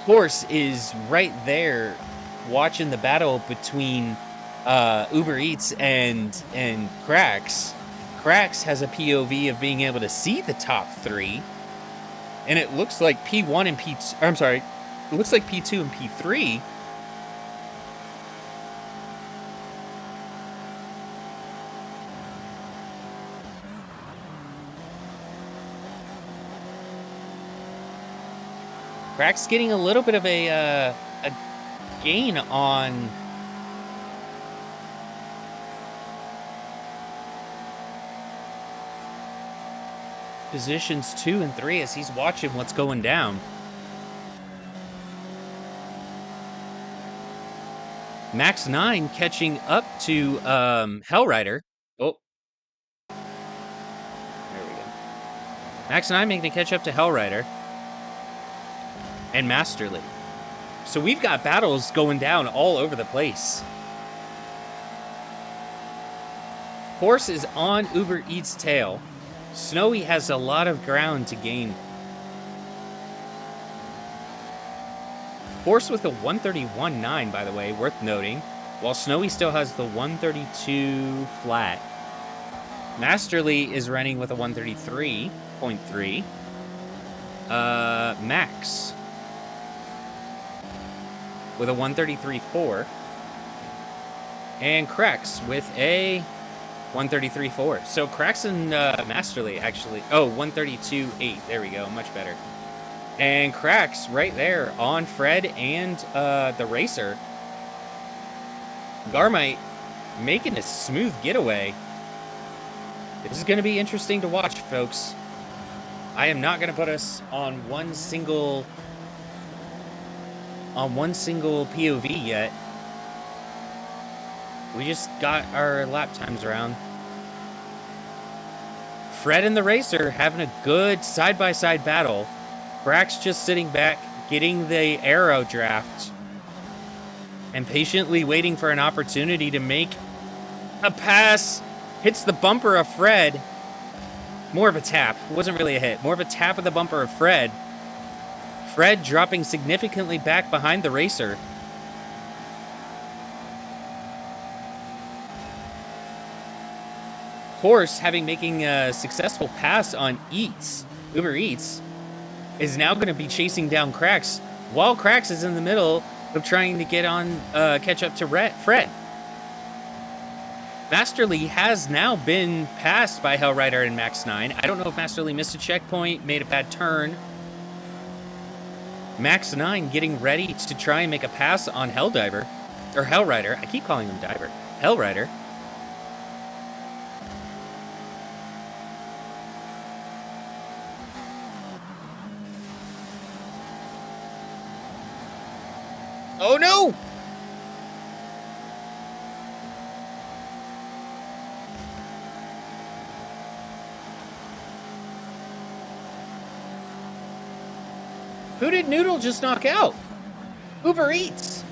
Koarsse is right there watching the battle between Uber Eats and Koarsse. Koarsse has a POV of being able to see the top three, and it looks like P1 and P2, I'm sorry, it looks like P2 and P3 Koarsse getting a little bit of a gain on positions 2 and 3 as he's watching what's going down. Max 9 catching up to Hellrider. Oh. There we go. Max 9 making a catch up to Hellrider. And Masterly. So we've got battles going down all over the place. Koarsse is on Uber Eats' tail. Snowy has a lot of ground to gain. Koarsse with a 131.9, by the way, worth noting, while Snowy still has the 132 flat. Masterly is running with a 133.3. Max with a 133.4. And Koarsse with a 133.4. So Koarsse and Masterly actually... Oh, 132.8. There we go. Much better. And Koarsse right there on Fred and the racer. Garmite making a smooth getaway. This is going to be interesting to watch, folks. I am not going to put us on one single POV yet. We just got our lap times around. Fred and the racer having a good side-by-side battle. Koarsse just sitting back, getting the aero draft, and patiently waiting for an opportunity to make a pass. Hits the bumper of Fred. More of a tap. It wasn't really a hit. More of a tap of the bumper of Fred. Fred dropping significantly back behind the racer. Koarsse, having making a successful pass on Uber Eats, is now going to be chasing down Koarsse, while Koarsse is in the middle of trying to get on, catch up to Fred. Masterly has now been passed by Hellrider and Max 9. I don't know if Masterly missed a checkpoint, made a bad turn. Max 9 getting ready to try and make a pass on Helldiver. Or Hellrider. I keep calling him Diver. Hellrider. Oh no! Who did Noodle just knock out? Uber Eats.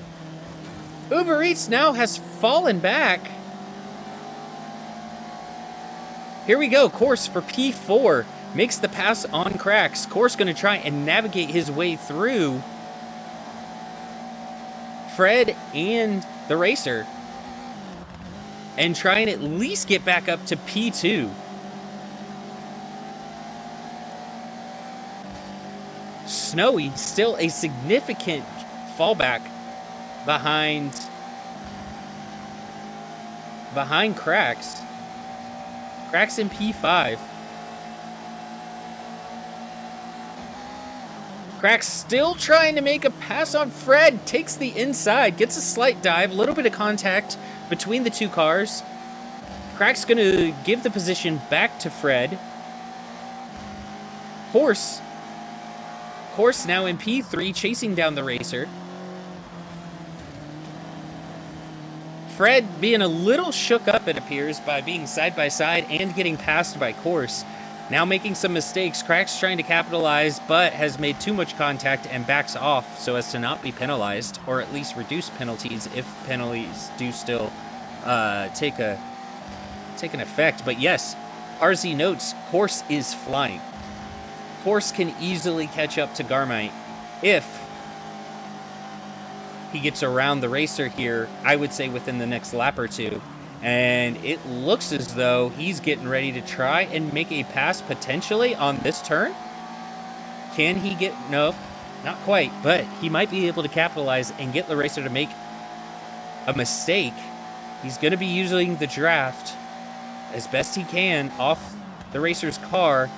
Uber Eats now has fallen back. Here we go. Koarsse for P4 makes the pass on Koarsse. Koarsse going to try and navigate his way through Fred and the racer and try and at least get back up to P2. Snowy still a significant fallback behind Koarsse. Koarsse in P5. Koarsse still trying to make a pass on Fred. Takes the inside, gets a slight dive, a little bit of contact between the two cars. Koarsse going to give the position back to Fred. Koarsse now in P3, chasing down the racer. Fred being a little shook up, it appears, by being side by side and getting passed by Koarsse. Now making some mistakes. Koarsse trying to capitalize, but has made too much contact and backs off so as to not be penalized, or at least reduce penalties if penalties do still take an effect. But yes, RZ notes, Koarsse is flying. Koarsse can easily catch up to Garmite if he gets around the racer here, I would say within the next lap or two. And it looks as though he's getting ready to try and make a pass potentially on this turn. Can he get... No, not quite, but he might be able to capitalize and get the racer to make a mistake. He's going to be using the draft as best he can off the racer's car,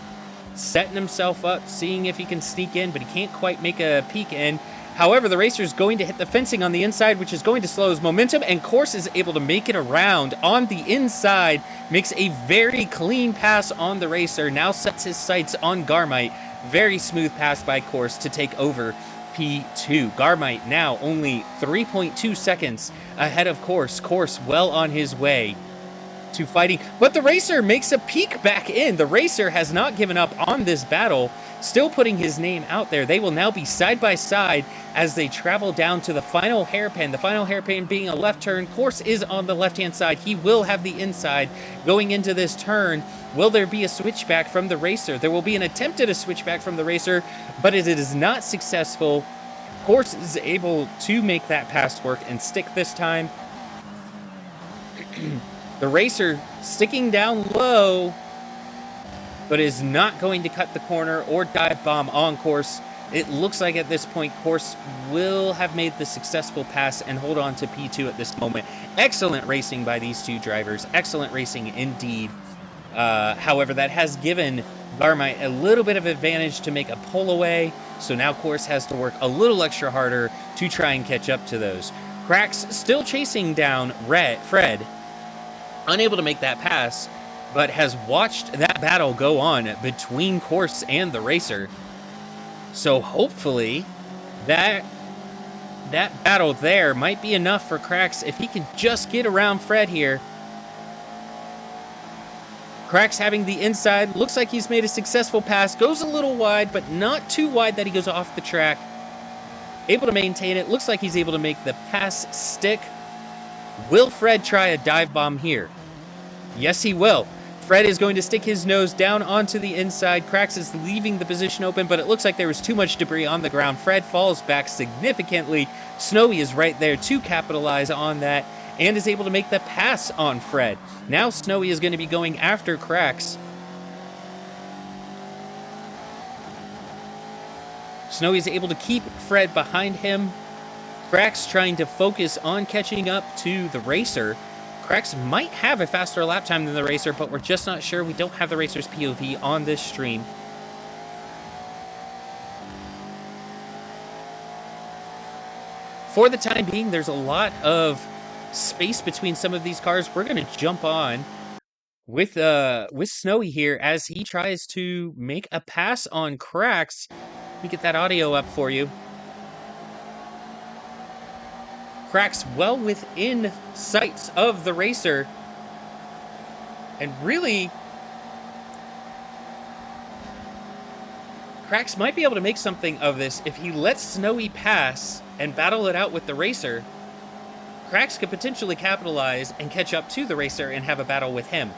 setting himself up, seeing if he can sneak in, but he can't quite make a peek in. However, the racer is going to hit the fencing on the inside, which is going to slow his momentum, and Koarsse is able to make it around on the inside, makes a very clean pass on the racer, now sets his sights on Garmite. Very smooth pass by Koarsse to take over P2. Garmite now only 3.2 seconds ahead of Koarsse. Koarsse well on his way to fighting, but the racer makes a peek back in. The racer has not given up on this battle, still putting his name out there. They will now be side by side as they travel down to the final hairpin. The final hairpin being a left turn. Koarsse is on the left-hand side. He will have the inside going into this turn. Will there be a switchback from the racer? There will be an attempt at a switchback from the racer, but it is not successful Koarsse is able to make that pass work and stick this time. The racer sticking down low, but is not going to cut the corner or dive bomb on Koarsse. It looks like at this point, Koarsse will have made the successful pass and hold on to P2 at this moment. Excellent racing by these two drivers. Excellent racing indeed. However, that has given Garmite a little bit of advantage to make a pull away. So now Koarsse has to work a little extra harder to try and catch up to those. Koarsse still chasing down Fred, unable to make that pass, but has watched that battle go on between Koarsse and the racer. So hopefully that battle there might be enough for Koarsse if he can just get around Fred here. Koarsse having the inside, looks like he's made a successful pass, goes a little wide, but not too wide that he goes off the track. Able to maintain it, looks like he's able to make the pass stick. Will Fred try a dive bomb here? Yes, he will. Fred is going to stick his nose down onto the inside. Koarsse is leaving the position open, but it looks like there was too much debris on the ground. Fred falls back significantly. Snowy is right there to capitalize on that and is able to make the pass on Fred. Now Snowy is going to be going after Koarsse. Snowy is able to keep Fred behind him. Koarsse trying to focus on catching up to the racer. Koarsse might have a faster lap time than the racer, but we're just not sure. We don't have the racer's POV on this stream. For the time being, there's a lot of space between some of these cars. We're going to jump on with Snowy here as he tries to make a pass on Koarsse. Let me get that audio up for you. Koarsse well within sights of the racer. And really, Koarsse might be able to make something of this if he lets Snowy pass and battle it out with the racer. Koarsse could potentially capitalize and catch up to the racer and have a battle with him.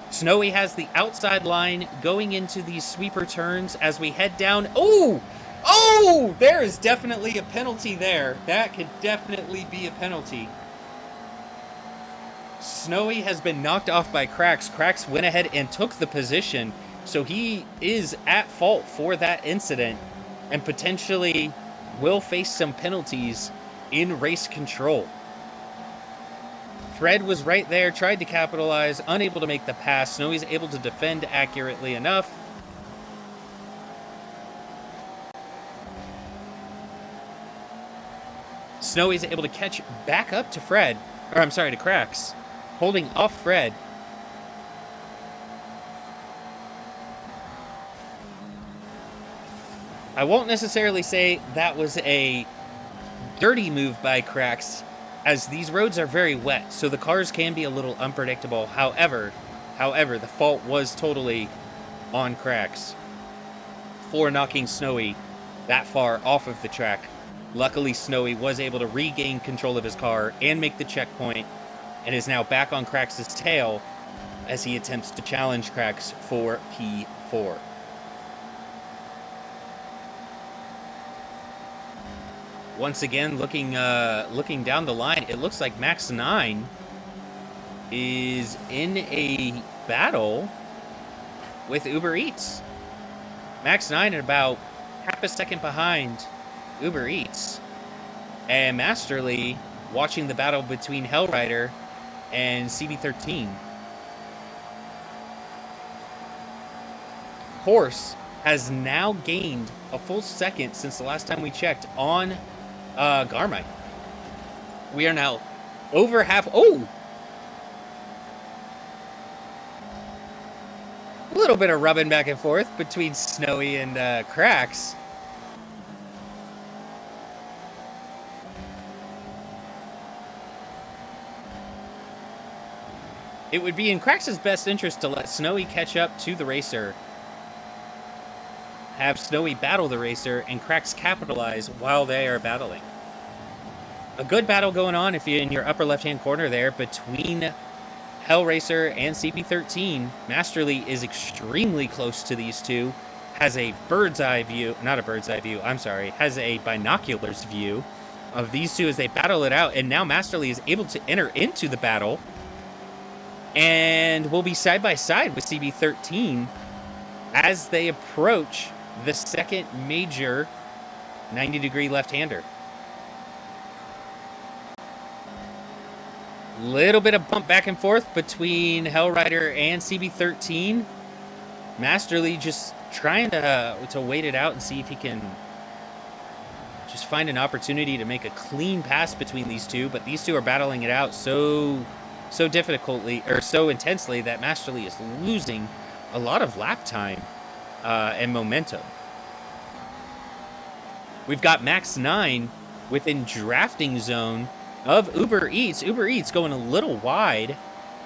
Snowy has the outside line going into these sweeper turns as we head down. Oh! Oh! There is definitely a penalty there. That could definitely be a penalty. Snowy has been knocked off by Koarsse. Koarsse went ahead and took the position, so he is at fault for that incident and potentially will face some penalties in race control. Fred was right there, tried to capitalize, unable to make the pass. Snowy's able to defend accurately enough. Snowy's able to catch back up to Fred, or I'm sorry, to Koarsse, holding off Fred. I won't necessarily say that was a dirty move by Koarsse, as these roads are very wet, so the cars can be a little unpredictable. However, the fault was totally on Koarsse for knocking Snowy that far off of the track. Luckily, Snowy was able to regain control of his car and make the checkpoint, and is now back on Koartse's tail as he attempts to challenge Koarsse for P4. Once again, looking down the line, it looks like Max 9 is in a battle with Uber Eats. Max 9 at about half a second behind Uber Eats. And Masterly watching the battle between Hellrider and CB13. Koarsse has now gained a full second since the last time we checked on Garmite. We are now over half. Oh! A little bit of rubbing back and forth between Snowy and Koarsse. It would be in Koartse's best interest to let Snowy catch up to the racer, have Snowy battle the racer, and Koarsse capitalize while they are battling. A good battle going on if you're in your upper left-hand corner there between Hellracer and CB13. Masterly is extremely close to these two. has a bird's eye view, not a bird's eye view, I'm sorry, has a binoculars view of these two as they battle it out. And now Masterly is able to enter into the battle and will be side by side with CB13 as they approach the second major 90-degree left-hander. Little bit of bump back and forth between Hellrider and CB13. Masterly just trying to wait it out and see if he can just find an opportunity to make a clean pass between these two. But these two are battling it out so difficultly, or so intensely, that Masterly is losing a lot of lap time and momentum. We've got Max 9 within drafting zone of Uber Eats. Uber Eats going a little wide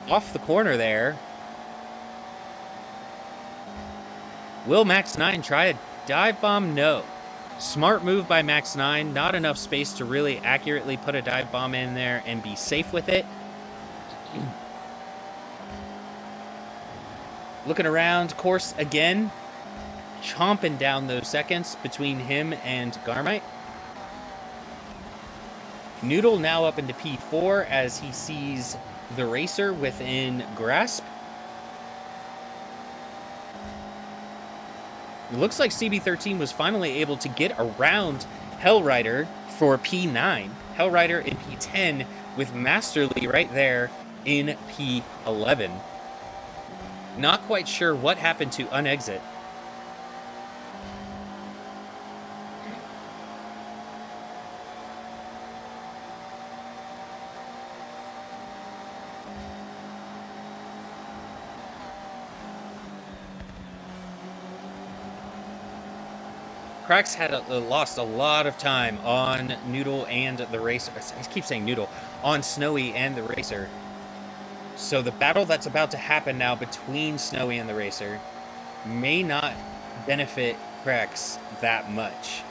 off the corner there. Will Max 9 try a dive bomb? No. Smart move by Max 9. Not enough space to really accurately put a dive bomb in there and be safe with it. Looking around, Koarsse again, chomping down those seconds between him and Garmite. Noodle now up into P4 as he sees the racer within grasp. It looks like CB13 was finally able to get around Hellrider for P9. Hellrider in P10 with Masterly right there in P11. Not quite sure what happened to unexit. Cracks had lost a lot of time on Noodle and the racer. I keep saying Noodle. On Snowy and the racer. So the battle that's about to happen now between Snowy and the racer may not benefit Cracks that much.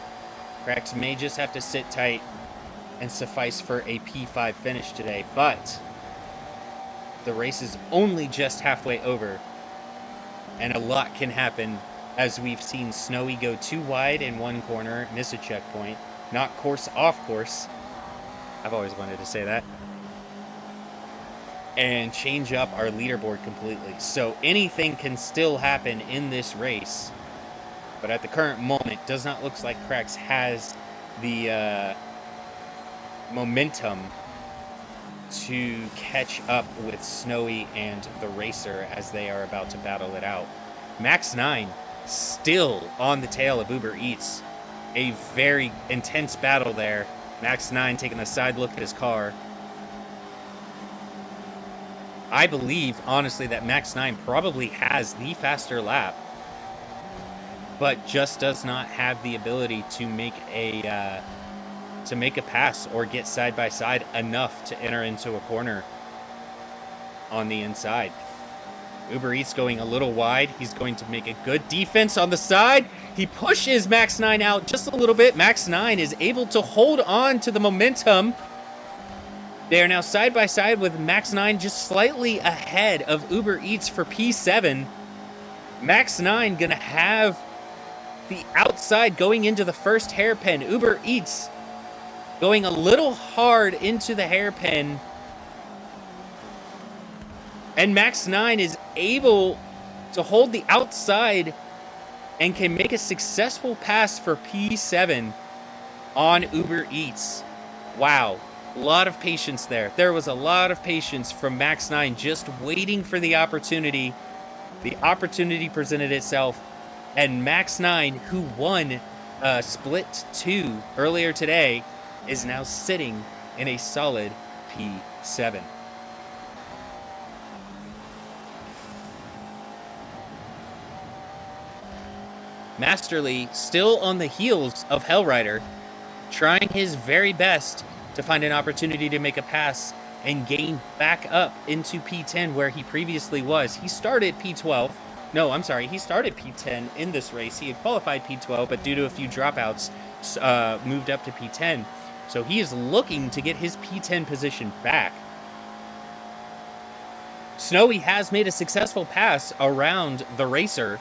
Cracks may just have to sit tight and suffice for a P5 finish today. But the race is only just halfway over. And a lot can happen, as we've seen Snowy go too wide in one corner, miss a checkpoint, not course off course. I've always wanted to say that. And change up our leaderboard completely. So anything can still happen in this race. But at the current moment, does not look like Cracks has the momentum to catch up with Snowy and the racer as they are about to battle it out. Max 9 still on the tail of Uber Eats. A very intense battle there. Max 9 taking a side look at his car. I believe, honestly, that Max 9 probably has the faster lap, but just does not have the ability to make a pass or get side by side enough to enter into a corner on the inside. Uber Eats going a little wide. He's going to make a good defense on the side. He pushes Max 9 out just a little bit. Max 9 is able to hold on to the momentum. They are now side by side with Max 9 just slightly ahead of Uber Eats for P7. Max 9 going to have the outside going into the first hairpin. Uber Eats going a little hard into the hairpin. And Max 9 is able to hold the outside and can make a successful pass for P7 on Uber Eats. Wow, a lot of patience there. There was a lot of patience from Max 9 just waiting for the opportunity. The opportunity presented itself, and Max 9, who won Split 2 earlier today, is now sitting in a solid P7. Masterly still on the heels of Hellrider, trying his very best to find an opportunity to make a pass and gain back up into P10 where he previously was. He started P12. No, I'm sorry. He started P10 in this race. He had qualified P12, but due to a few dropouts, moved up to P10. So he is looking to get his P10 position back. Snowy has made a successful pass around the racer.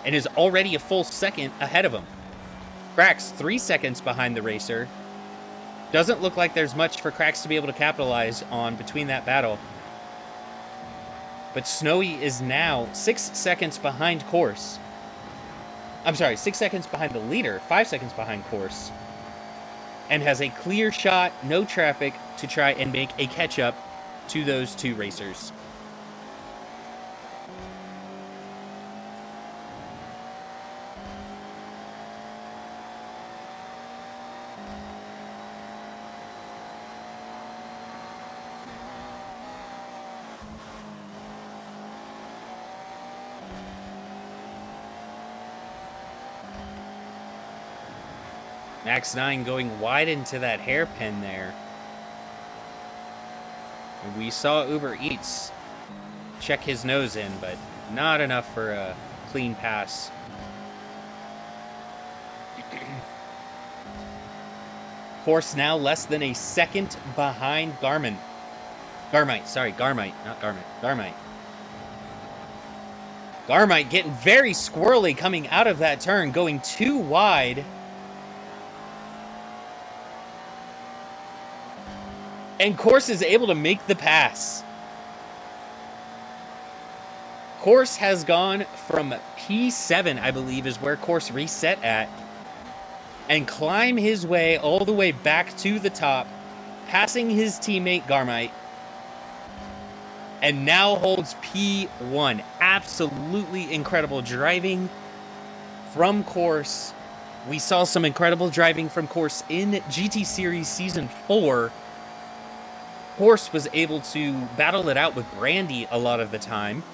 and is already a full second ahead of him. Koarsse 3 seconds behind the racer. Doesn't look like there's much for Koarsse to be able to capitalize on between that battle. But Snowy is now 6 seconds behind Koarsse. I'm sorry, 6 seconds behind the leader, 5 seconds behind Koarsse. And has a clear shot, no traffic, to try and make a catch-up to those two racers. Max9 going wide into that hairpin there. And we saw Uber Eats check his nose in, but not enough for a clean pass. Koarsse now less than a second behind Garmite, not Garmite. Garmite getting very squirrely coming out of that turn, going too wide. And Koarsse is able to make the pass. Koarsse has gone from P7, I believe, is where Koarsse reset at, and climb his way all the way back to the top, passing his teammate Garmite, and now holds P1. Absolutely incredible driving from Koarsse. We saw some incredible driving from Koarsse in GT Series Season 4. Koarsse was able to battle it out with Brandy a lot of the time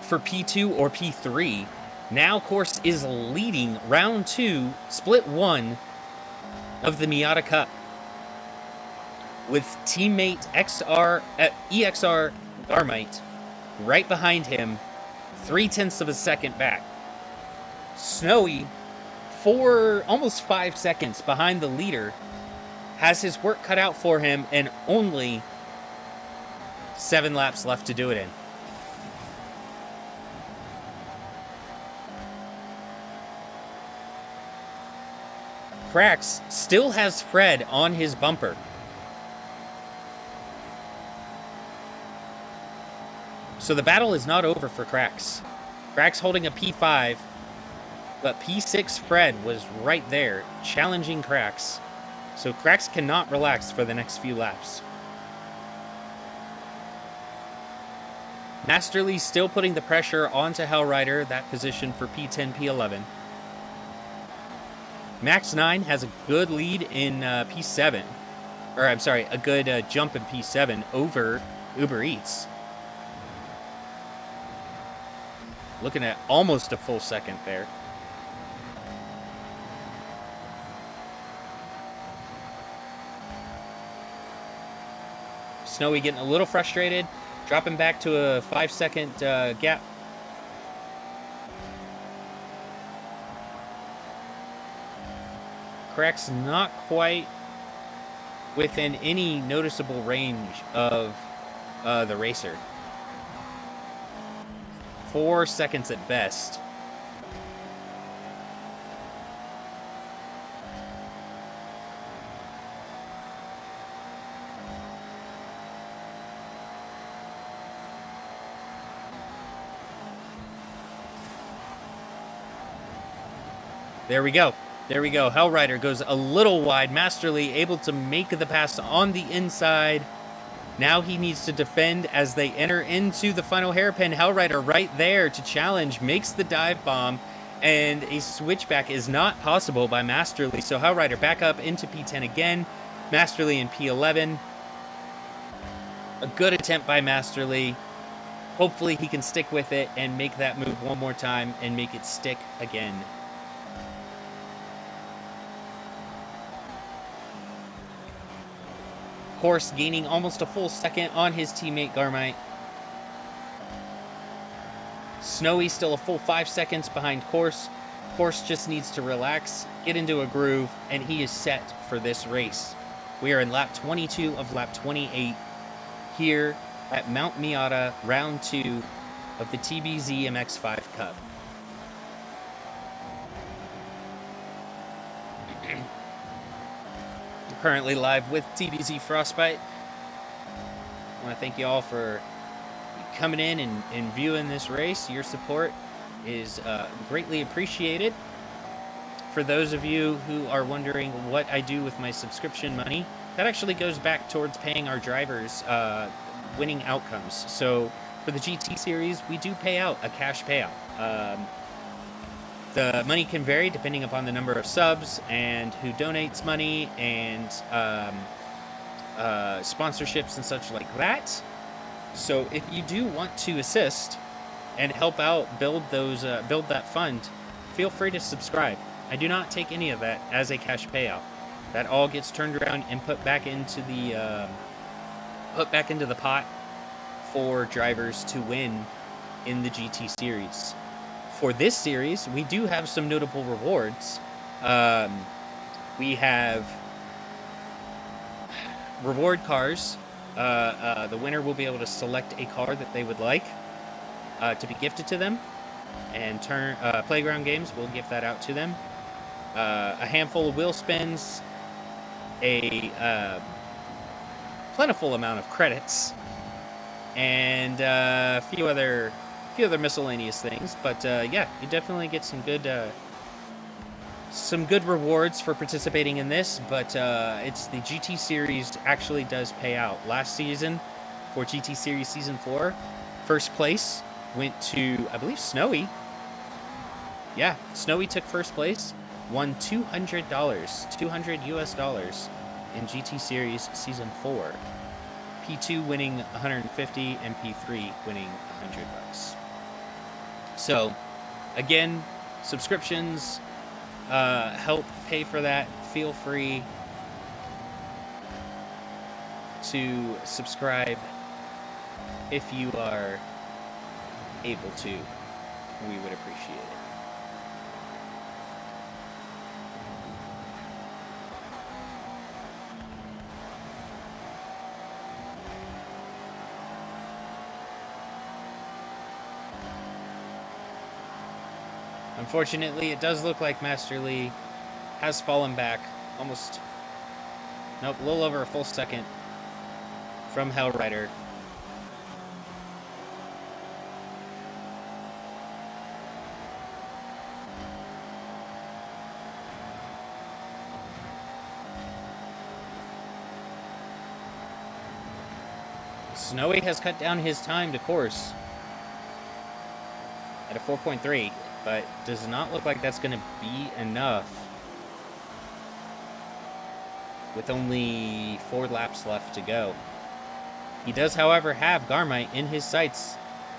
for P2 or P3. Now Koarsse is leading round 2, split 1 of the Miata Cup, with teammate EXR Garmite right behind him, 0.3 of a second back. Snowy, almost 5 seconds behind the leader, has his work cut out for him, and only 7 laps left to do it in. Koarsse still has Fred on his bumper. So the battle is not over for Koarsse. Koarsse holding a P5, but P6 Fred was right there, challenging Koarsse. So Koarsse cannot relax for the next few laps. Masterly still putting the pressure onto Hellrider, that position for P10, P11. Max9 has a good lead in P7. Or, I'm sorry, a good jump in P7 over Uber Eats. Looking at almost a full second there. Snowy getting a little frustrated, dropping back to a 5-second gap. Koarsse not quite within any noticeable range of the racer. 4 seconds at best. There we go. There we go. Hellrider goes a little wide. Masterly able to make the pass on the inside. Now he needs to defend as they enter into the final hairpin. Hellrider right there to challenge, makes the dive bomb, and a switchback is not possible by Masterly. So Hellrider back up into P10 again. Masterly in P11. A good attempt by Masterly. Hopefully he can stick with it and make that move one more time and make it stick again. Koarsse gaining almost a full second on his teammate Garmite. Snowy still a full 5 seconds behind Koarsse. Koarsse just needs to relax, get into a groove, and he is set for this race. We are in lap 22 of lap 28 here at Mount Miata, round 2, of the TBZ MX-5 Cup. We're currently live with TBZ Frostbite. I want to thank you all for coming in and viewing this race. Your support is greatly appreciated. For those of you who are wondering what I do with my subscription money, that actually goes back towards paying our drivers winning outcomes. So for the GT series, we do pay out a cash payout. The money can vary depending upon the number of subs and who donates money and sponsorships and such like that. So if you do want to assist and help out build that fund, feel free to subscribe. I do not take any of that as a cash payout. That all gets turned around and put back into the pot for drivers to win in the GT series. For this series, we do have some notable rewards. We have reward cars. The winner will be able to select a car that they would like to be gifted to them, and Playground Games will give that out to them. A handful of wheel spins, a plentiful amount of credits, and a few other miscellaneous things. But yeah, you definitely get some good rewards for participating in this. But it's the GT series actually does pay out. Last season for GT series season 4, first place went to, I believe, Snowy. Yeah, Snowy took first place, won $200 US in GT series season 4. P2 winning 150 and P3 winning $100. So again, subscriptions help pay for that. Feel free to subscribe if you are able to. We would appreciate it. Unfortunately, it does look like Master Lee has fallen back almost, nope, a little over a full second from Hellrider. Snowy has cut down his time to Koarsse at a 4.3, but does not look like that's going to be enough with only 4 laps left to go. He does, however, have Garmite in his sights.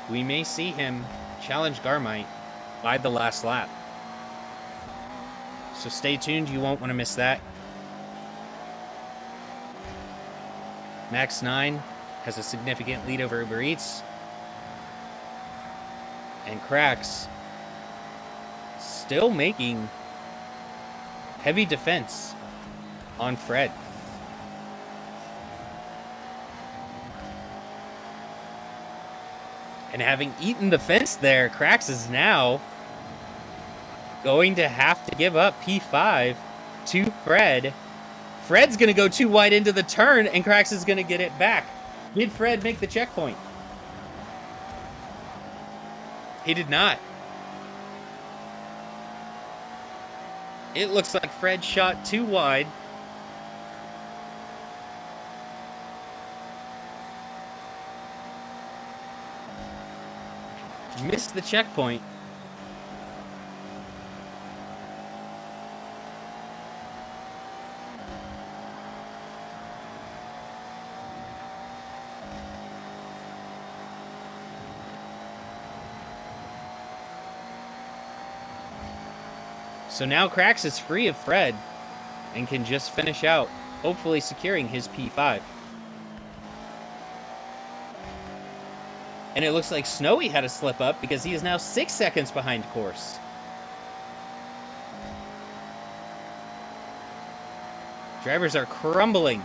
We may see him challenge Garmite by the last lap. So stay tuned, you won't want to miss that. Max 9 has a significant lead over Uber Eats. And Cracks still making heavy defense on Fred. And having eaten the fence there, Cracks is now going to have to give up P5 to Fred. Fred's going to go too wide into the turn, and Cracks is going to get it back. Did Fred make the checkpoint? He did not. It looks like Fred shot too wide. Missed the checkpoint. So now Cracks is free of Fred and can just finish out, hopefully securing his P5. And it looks like Snowy had a slip up because he is now 6 seconds behind Koarsse. Drivers are crumbling.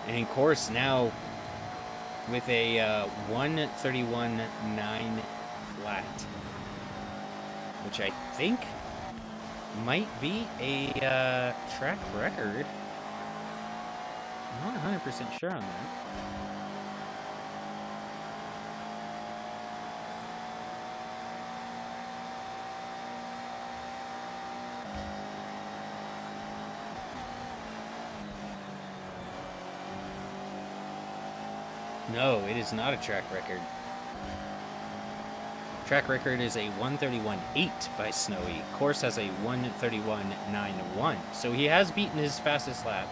And Koarsse now with a 1:31.9 flat, which I think might be a track record. I'm not 100% sure on that. No, it is not a track record. Track record is a 1:31.8 by Snowy. Koarsse has a 1:31.91. So he has beaten his fastest lap,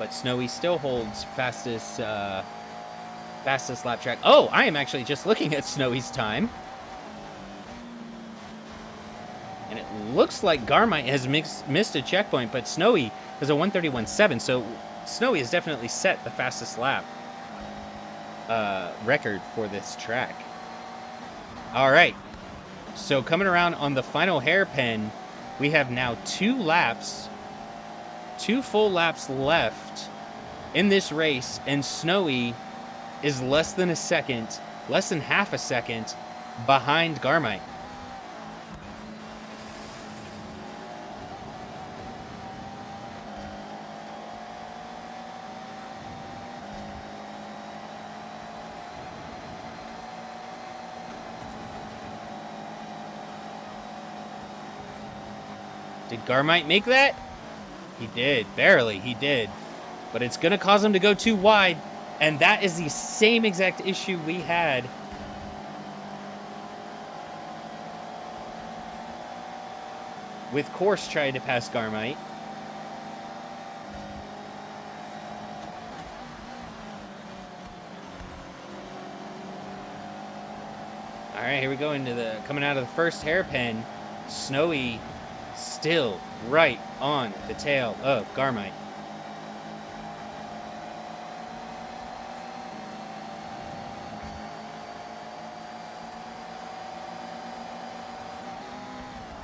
but Snowy still holds fastest lap track. Oh, I am actually just looking at Snowy's time. And it looks like Garmite has missed a checkpoint, but Snowy has a 1:31.7. So Snowy has definitely set the fastest lap record for this track. All right, so coming around on the final hairpin, we have now 2 full laps left in this race, and Snowy is less than half a second behind Garmite. Did Garmite make that? He did. Barely, he did. But it's going to cause him to go too wide, and that is the same exact issue we had with Koarsse trying to pass Garmite. All right, here we go into coming out of the first hairpin. Snowy still right on the tail of Garmite.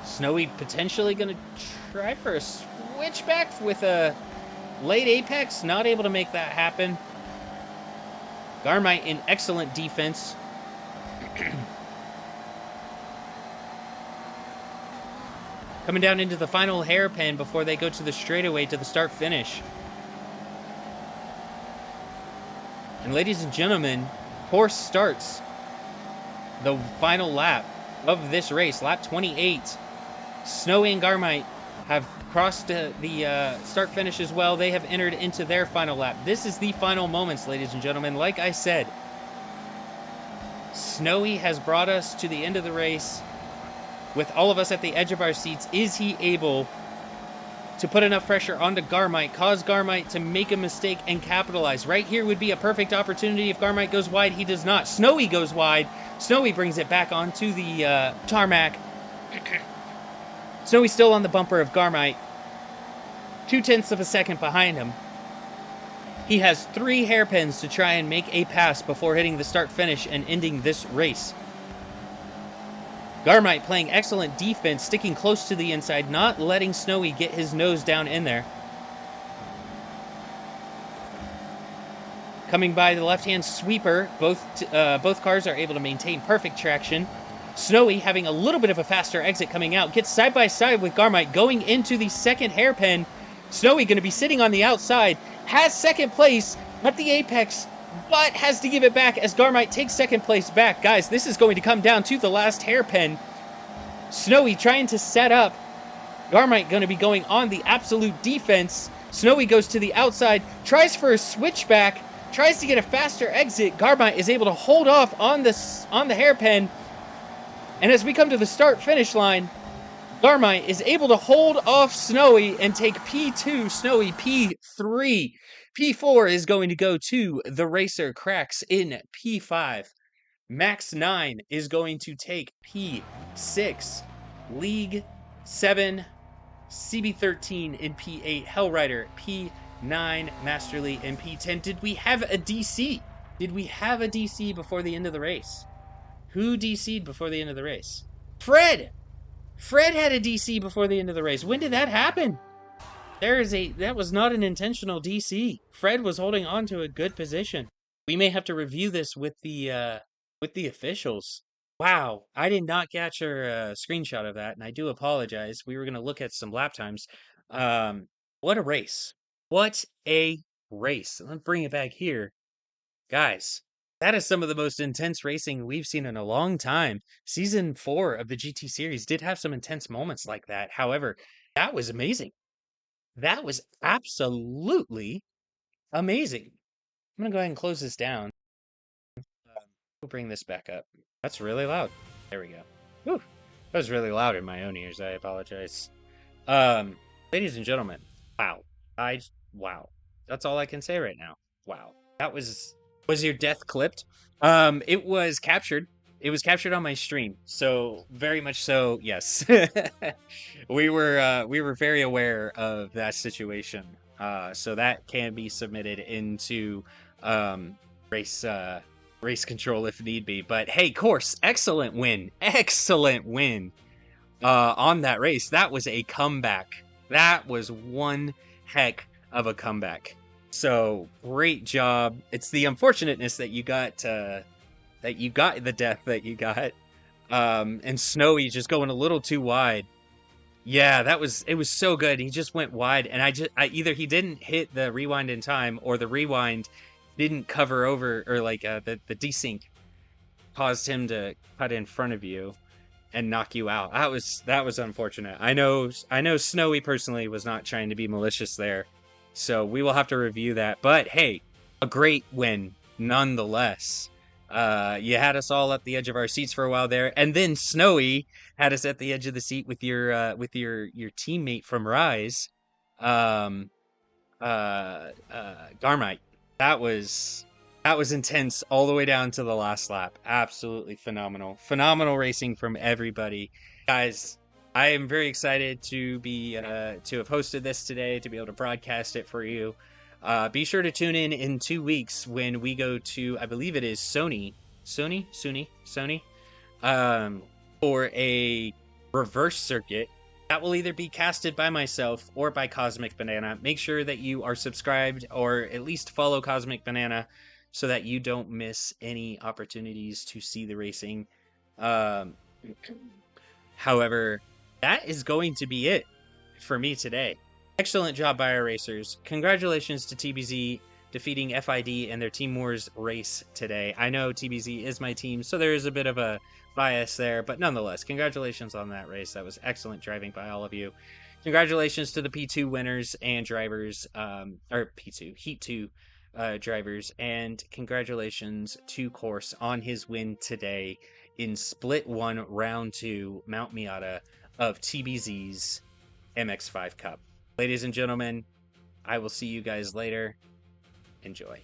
Snowy potentially going to try for a switchback with a late apex. Not able to make that happen. Garmite in excellent defense. Coming down into the final hairpin before they go to the straightaway to the start-finish. And ladies and gentlemen, Koarsse starts the final lap of this race, lap 28. Snowy and Garmite have crossed the start-finish as well. They have entered into their final lap. This is the final moments, ladies and gentlemen. Like I said, Snowy has brought us to the end of the race. With all of us at the edge of our seats, is he able to put enough pressure onto Garmite, cause Garmite to make a mistake and capitalize? Right here would be a perfect opportunity. If Garmite goes wide, he does not. Snowy goes wide. Snowy brings it back onto the tarmac. Snowy's still on the bumper of Garmite. 0.2 of a second behind him. He has 3 hairpins to try and make a pass before hitting the start-finish and ending this race. Garmite playing excellent defense, sticking close to the inside, not letting Snowy get his nose down in there. Coming by the left-hand sweeper, both cars are able to maintain perfect traction. Snowy having a little bit of a faster exit coming out, gets side by side with Garmite going into the second hairpin. Snowy going to be sitting on the outside, has second place at the apex, but has to give it back as Garmite takes second place back. Guys, this is going to come down to the last hairpin. Snowy trying to set up. Garmite going to be going on the absolute defense. Snowy goes to the outside, tries for a switchback, tries to get a faster exit. Garmite is able to hold off on the hairpin. And as we come to the start-finish line, Garmite is able to hold off Snowy and take P2, Snowy P3. P4 is going to go to the racer Cracks in P5. Max 9 is going to take P6. League 7, CB13 in P8. Hellrider P9. Masterly in P10. Did we have a DC? Did we have a DC before the end of the race? Who DC'd before the end of the race? Fred! Fred had a DC before the end of the race. When did that happen? That was not an intentional DC. Fred was holding on to a good position. We may have to review this with the officials. Wow, I did not capture a screenshot of that, and I do apologize. We were going to look at some lap times. Um, what a race. What a race. Let's bring it back here. Guys, that is some of the most intense racing we've seen in a long time. Season 4 of the GT series did have some intense moments like that. However, that was amazing. That was absolutely amazing. I'm gonna go ahead and close this down. We'll bring this back up. That's really loud. There we go. Whew. That was really loud in my own ears. I apologize. Um, Ladies and gentlemen, wow. Wow. That's all I can say right now. Wow. That was your death clipped? It was captured. It was captured on my stream. So very much so, yes. We were very aware of that situation. So that can be submitted into race race control if need be. But hey, Koarsse, excellent win. Excellent win on that race. That was a comeback. That was one heck of a comeback. So great job. It's the unfortunateness that you got the death that you got. And Snowy just going a little too wide. Yeah, it was so good. He just went wide, and either he didn't hit the rewind in time, or the rewind didn't cover over, or like the desync caused him to cut in front of you and knock you out. That was unfortunate. I know Snowy personally was not trying to be malicious there, so we will have to review that. But hey, a great win nonetheless. You had us all at the edge of our seats for a while there, and then Snowy had us at the edge of the seat with your teammate from Rise, Garmite. That was intense all the way down to the last lap. Absolutely phenomenal. Phenomenal racing from everybody. Guys, I am very excited to be to have hosted this today, to be able to broadcast it for you. Be sure to tune in 2 weeks when we go to, I believe it is Sony, for a reverse circuit. That will either be casted by myself or by Cosmic Banana. Make sure that you are subscribed, or at least follow Cosmic Banana, so that you don't miss any opportunities to see the racing. However, that is going to be it for me today. Excellent job by our racers. Congratulations to TBZ defeating FID and their Team Wars race today. I know TBZ is my team, so there is a bit of a bias there, but nonetheless, congratulations on that race. That was excellent driving by all of you. Congratulations to the P2 winners and drivers, or P2, Heat 2 drivers, and congratulations to Koarsse on his win today in Split 1, Round 2, Mount Miata of TBZ's MX-5 Cup. Ladies and gentlemen, I will see you guys later. Enjoy.